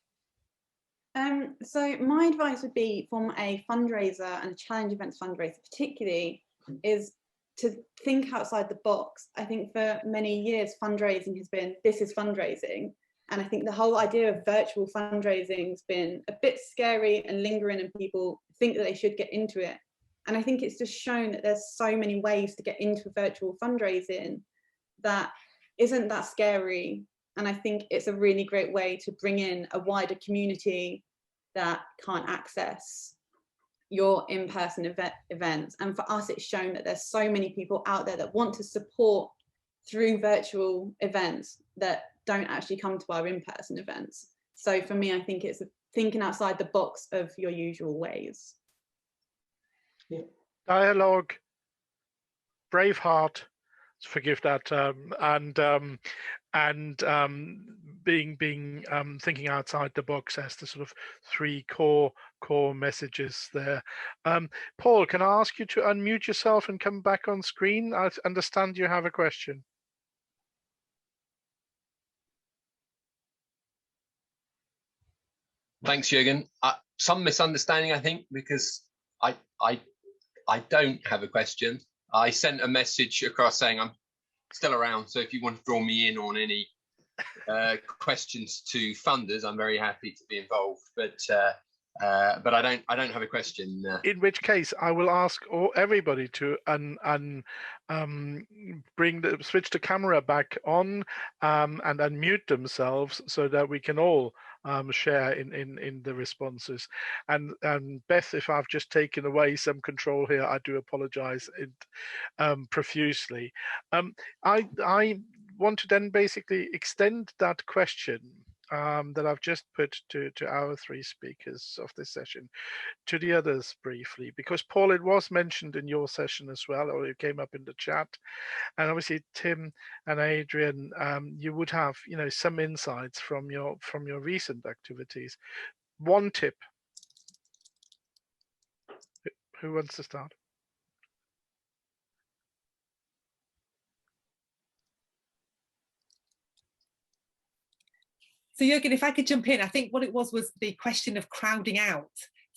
So my advice would be, from a fundraiser and a challenge events fundraiser particularly, is to think outside the box. I think for many years fundraising has been, this is fundraising. And I think the whole idea of virtual fundraising has been a bit scary and lingering, and people think that they should get into it. And I think it's just shown that there's so many ways to get into virtual fundraising that isn't that scary. And I think it's a really great way to bring in a wider community that can't access your in-person events. And for us, it's shown that there's so many people out there that want to support through virtual events that don't actually come to our in-person events. So for me, I think it's thinking outside the box of your usual ways. Yeah. Dialogue, brave heart, forgive that, and thinking outside the box as the sort of three core messages there. Paul, can I ask you to unmute yourself and come back on screen? I understand you have a question. Thanks, Jürgen. Some misunderstanding, I think, because I don't have a question. I sent a message across saying I'm still around, so if you want to draw me in on any questions to funders, I'm very happy to be involved. But but I don't have a question. In which case, I will ask everybody to switch the camera back on and unmute themselves so that we can all share in the responses. And Beth, if I've just taken away some control here, I do apologise profusely. I want to then basically extend that question that I've just put to our three speakers of this session to the others briefly, because Paul, it was mentioned in your session as well, or it came up in the chat, and obviously Tim and Adrian, you would have some insights from your recent activities. One tip. Who wants to start? So Jürgen, if I could jump in, I think what it was the question of crowding out.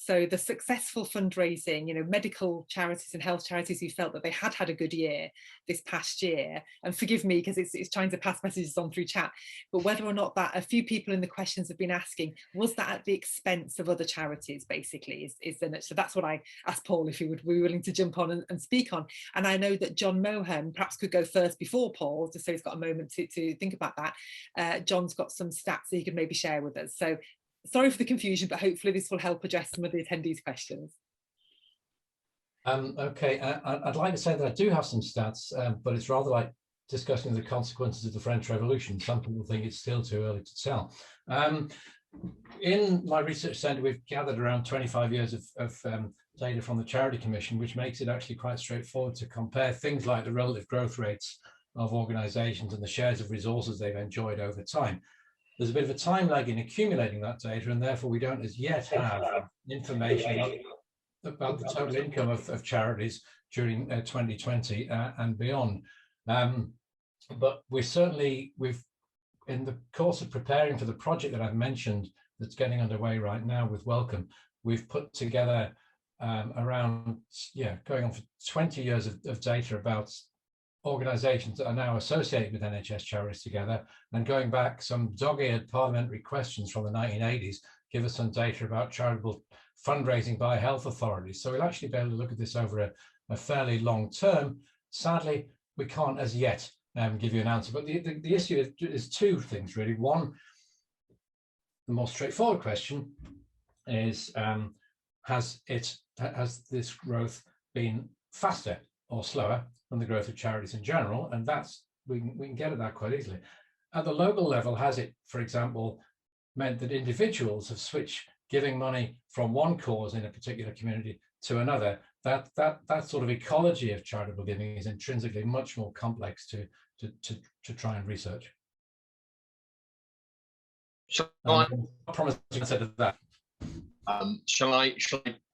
So the successful fundraising, medical charities and health charities who felt that they had a good year this past year, and forgive me because it's trying to pass messages on through chat, but whether or not that a few people in the questions have been asking, was that at the expense of other charities, basically, so that's what I asked Paul if he would be willing to jump on and speak on. And I know that John Mohan perhaps could go first before Paul, just so he's got a moment to think about that. John's got some stats that he could maybe share with us. So sorry for the confusion, but hopefully this will help address some of the attendees' questions. Okay, I'd like to say that I do have some stats, but it's rather like discussing the consequences of the French Revolution. Some people think it's still too early to tell. In my research centre, we've gathered around 25 years of data from the Charity Commission, which makes it actually quite straightforward to compare things like the relative growth rates of organisations and the shares of resources they've enjoyed over time. There's a bit of a time lag in accumulating that data, and therefore we don't as yet have information about the total income of charities during 2020 and beyond. But we've in the course of preparing for the project that I've mentioned that's getting underway right now with Welcome, we've put together around, going on for 20 years of data about organisations that are now associated with Nhs Charities together, and going back some dog-eared parliamentary questions from the 1980s give us some data about charitable fundraising by health authorities. So we'll actually be able to look at this over a fairly long term. Sadly, we can't as yet give you an answer, but the issue is two things really. One, the more straightforward question is, has this growth been faster or slower than the growth of charities in general? And we can get at that quite easily. At the local level, has it, for example, meant that individuals have switched giving money from one cause in a particular community to another? That sort of ecology of charitable giving is intrinsically much more complex to try and research. I promise to say that. Shall I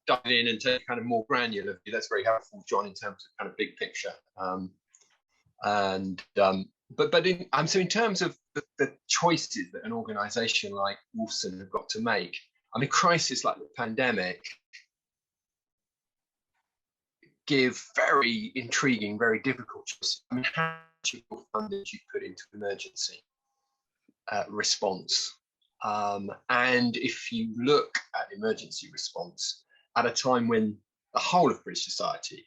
dive in and take kind of more granular view? That's very helpful, John, in terms of kind of big picture. So in terms of the choices that an organisation like Wolfson have got to make, I mean, crises like the pandemic give very intriguing, very difficult choices. I mean, how much of your funding do you put into emergency response? And if you look at emergency response at a time when the whole of British society,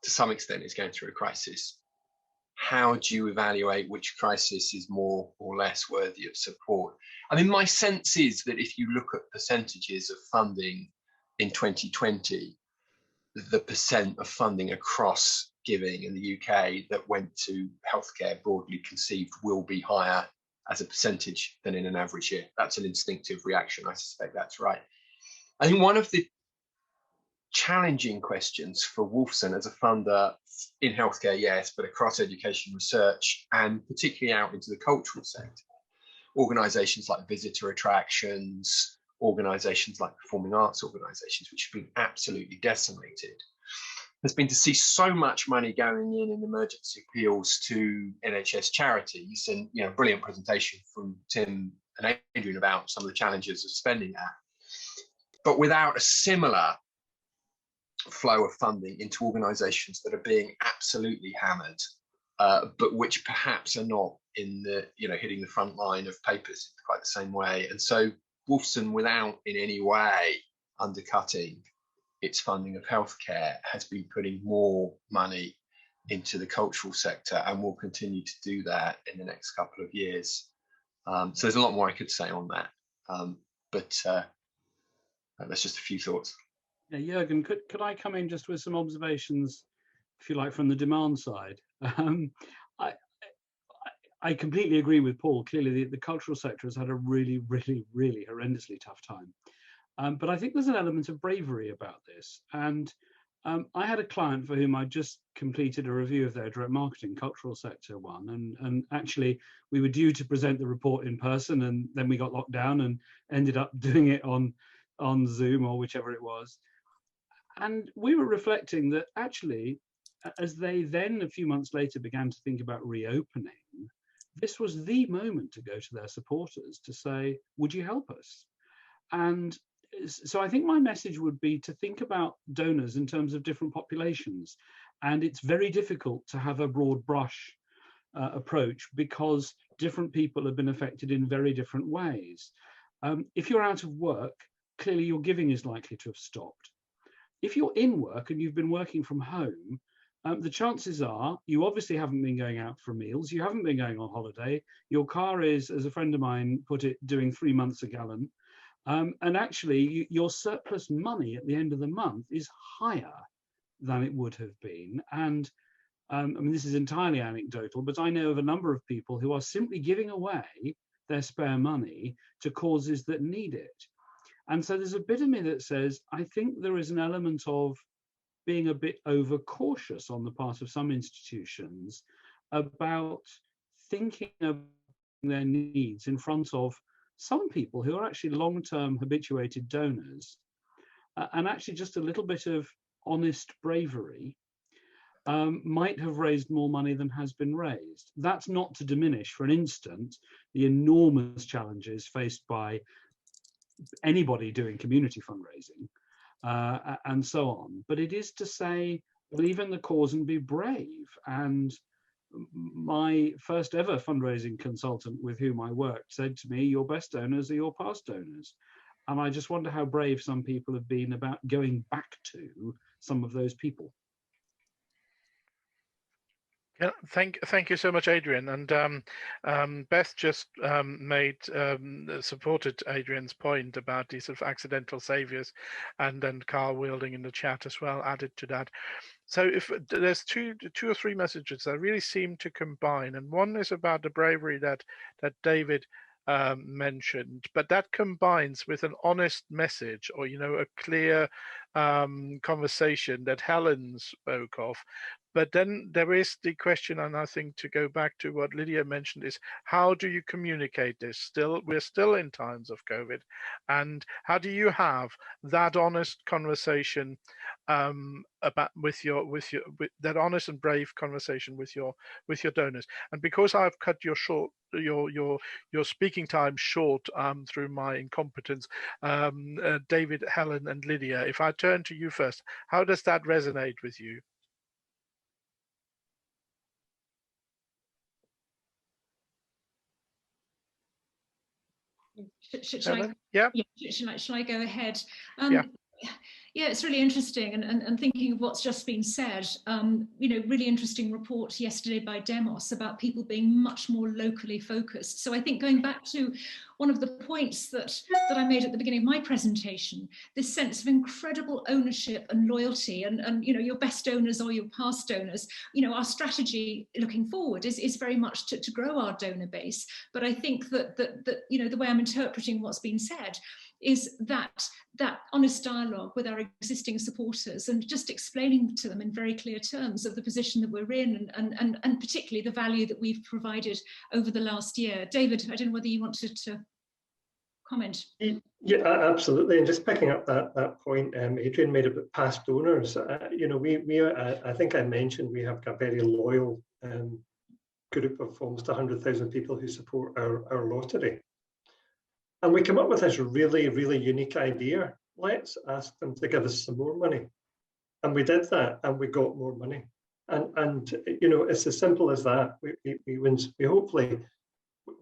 to some extent, is going through a crisis, how do you evaluate which crisis is more or less worthy of support? I mean, my sense is that if you look at percentages of funding in 2020, the percent of funding across giving in the UK that went to healthcare broadly conceived will be higher as a percentage than in an average year. That's an instinctive reaction. I suspect that's right. I think one of the challenging questions for Wolfson as a funder in healthcare, yes, but across education research and particularly out into the cultural sector, organisations like visitor attractions, organisations like performing arts organisations, which have been absolutely decimated, has been to see so much money going in emergency appeals to Nhs Charities, and brilliant presentation from Tim and Adrian about some of the challenges of spending that, but without a similar flow of funding into organisations that are being absolutely hammered, but which perhaps are not in the hitting the front line of papers in quite the same way. And so Wolfson, without in any way undercutting its funding of healthcare has been putting more money into the cultural sector and will continue to do that in the next couple of years. So there's a lot more I could say on that, but that's just a few thoughts. Yeah, Jürgen, could I come in just with some observations, if you like, from the demand side? I completely agree with Paul. Clearly, the cultural sector has had a really horrendously tough time. But I think there's an element of bravery about this. And I had a client for whom I just completed a review of their direct marketing cultural sector one. And actually, we were due to present the report in person, and then we got locked down and ended up doing it on Zoom or whichever it was. And we were reflecting that actually, as they then a few months later began to think about reopening, this was the moment to go to their supporters to say, would you help us? And so I think my message would be to think about donors in terms of different populations. And it's very difficult to have a broad brush approach because different people have been affected in very different ways. If you're out of work, clearly your giving is likely to have stopped. If you're in work and you've been working from home, the chances are you obviously haven't been going out for meals, you haven't been going on holiday, your car is, as a friend of mine put it, doing 3 months a gallon. And actually your surplus money at the end of the month is higher than it would have been. And I mean, this is entirely anecdotal, but I know of a number of people who are simply giving away their spare money to causes that need it. And so there's a bit of me that says, I think there is an element of being a bit overcautious on the part of some institutions about thinking of their needs in front of some people who are actually long-term habituated donors, and actually just a little bit of honest bravery might have raised more money than has been raised. That's not to diminish, for an instant, the enormous challenges faced by anybody doing community fundraising and so on. But it is to say, believe in the cause and be brave. And my first ever fundraising consultant with whom I worked said to me, your best donors are your past donors. And I just wonder how brave some people have been about going back to some of those people. Yeah, thank you so much, Adrian. And Beth just supported Adrian's point about these sort of accidental saviors, and then Carl Wielding in the chat as well added to that. So if there's two or three messages that really seem to combine, and one is about the bravery that David mentioned, but that combines with an honest message, or a clear conversation that Helen spoke of. But then there is the question, and I think to go back to what Lydia mentioned, is how do you communicate this? We're still in times of COVID, and how do you have that honest conversation with that honest and brave conversation with your donors? And because I've cut your speaking time short through my incompetence, David, Helen, and Lydia, if I turn to you first, how does that resonate with you? Shall I go ahead? Yeah, it's really interesting, and thinking of what's just been said, really interesting report yesterday by Demos about people being much more locally focused. So I think going back to one of the points that I made at the beginning of my presentation, this sense of incredible ownership and loyalty, and your best donors or your past donors, our strategy looking forward is very much to grow our donor base. But I think that the way I'm interpreting what's been said is that honest dialogue with our existing supporters, and just explaining to them in very clear terms of the position that we're in, and particularly the value that we've provided over the last year. David, I don't know whether you wanted to comment. Yeah, absolutely. And just picking up that point Adrian made about past donors, I think I mentioned we have a very loyal group of almost 100,000 people who support our lottery. And we come up with this really, really unique idea. Let's ask them to give us some more money. And we did that, and we got more money. And it's as simple as that. We hopefully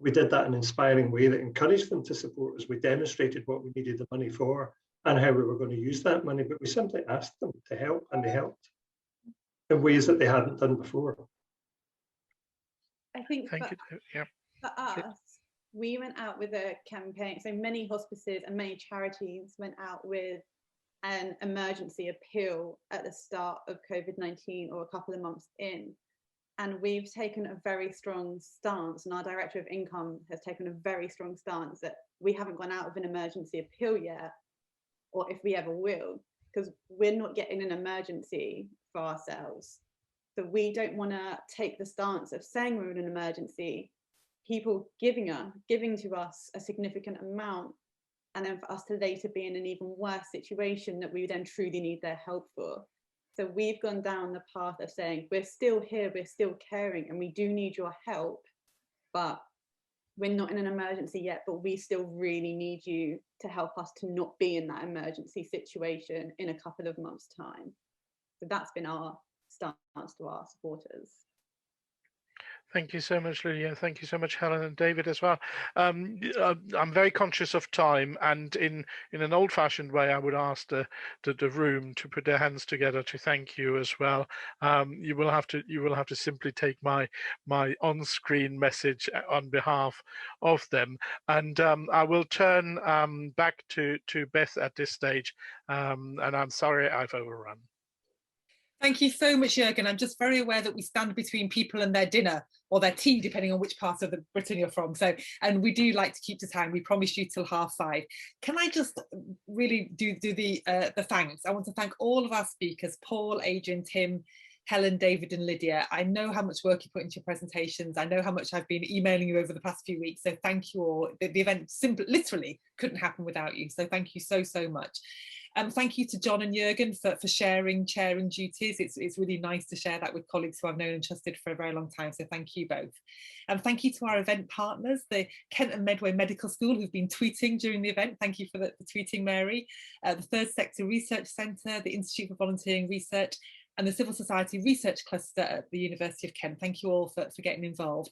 did that in an inspiring way that encouraged them to support us. We demonstrated what we needed the money for. and how we were going to use that money, but we simply asked them to help, and they helped in ways that they hadn't done before. I think Thank you. Yeah. for us, we went out with a campaign. So many hospices and many charities went out with an emergency appeal at the start of COVID-19 or a couple of months in. And we've taken a very strong stance, and our Director of Income has taken a very strong stance that we haven't gone out with an emergency appeal yet, or if we ever will, because we're not getting an emergency for ourselves. So we don't want to take the stance of saying we're in an emergency, people giving to us a significant amount, and then for us to later be in an even worse situation that we then truly need their help for. So we've gone down the path of saying, we're still here, we're still caring, and we do need your help, but we're not in an emergency yet, but we still really need you to help us to not be in that emergency situation in a couple of months' time. So that's been our stance to our supporters. Thank you so much, Lydia. Thank you so much, Helen and David as well. I'm very conscious of time, and in an old-fashioned way, I would ask the room to put their hands together to thank you as well. You will have to simply take my on-screen message on behalf of them, and I will turn back to Beth at this stage, and I'm sorry I've overrun. Thank you so much, Jürgen. I'm just very aware that we stand between people and their dinner or their tea, depending on which part of Britain you're from. So, and we do like to keep to time. We promised you till 5:30. Can I just really do the thanks? I want to thank all of our speakers, Paul, Adrian, Tim, Helen, David and Lydia. I know how much work you put into your presentations. I know how much I've been emailing you over the past few weeks. So thank you all. The event simply, literally couldn't happen without you. So thank you so, so much. Thank you to John and Jürgen for sharing chairing duties. It's really nice to share that with colleagues who I've known and trusted for a very long time. So thank you both. And thank you to our event partners, the Kent and Medway Medical School, who've been tweeting during the event. Thank you for the tweeting, Mary. The Third Sector Research Centre, the Institute for Volunteering Research, and the Civil Society Research Cluster at the University of Kent. Thank you all for getting involved.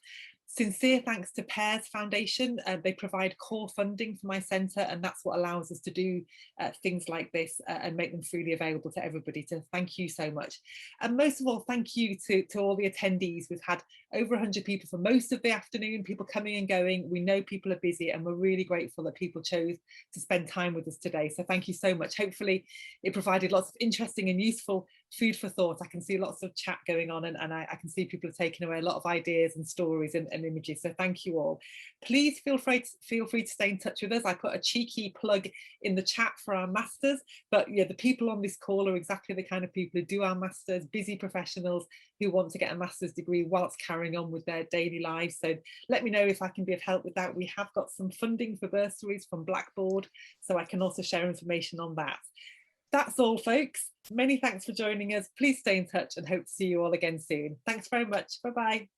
Sincere thanks to Nhs Foundation. They provide core funding for my centre, and that's what allows us to do things like this and make them freely available to everybody. So thank you so much. And most of all, thank you to all the attendees. We've had over 100 people for most of the afternoon, people coming and going. We know people are busy, and we're really grateful that people chose to spend time with us today. So thank you so much. Hopefully it provided lots of interesting and useful food for thought. I can see lots of chat going on, and I can see people are taking away a lot of ideas and stories and images. So thank you all. Please feel free to stay in touch with us. I put a cheeky plug in the chat for our masters, but yeah, the people on this call are exactly the kind of people who do our masters, busy professionals who want to get a master's degree whilst carrying on with their daily lives. So let me know if I can be of help with that. We have got some funding for bursaries from Blackboard, so I can also share information on that. That's all, folks. Many thanks for joining us. Please stay in touch and hope to see you all again soon. Thanks very much. Bye-bye.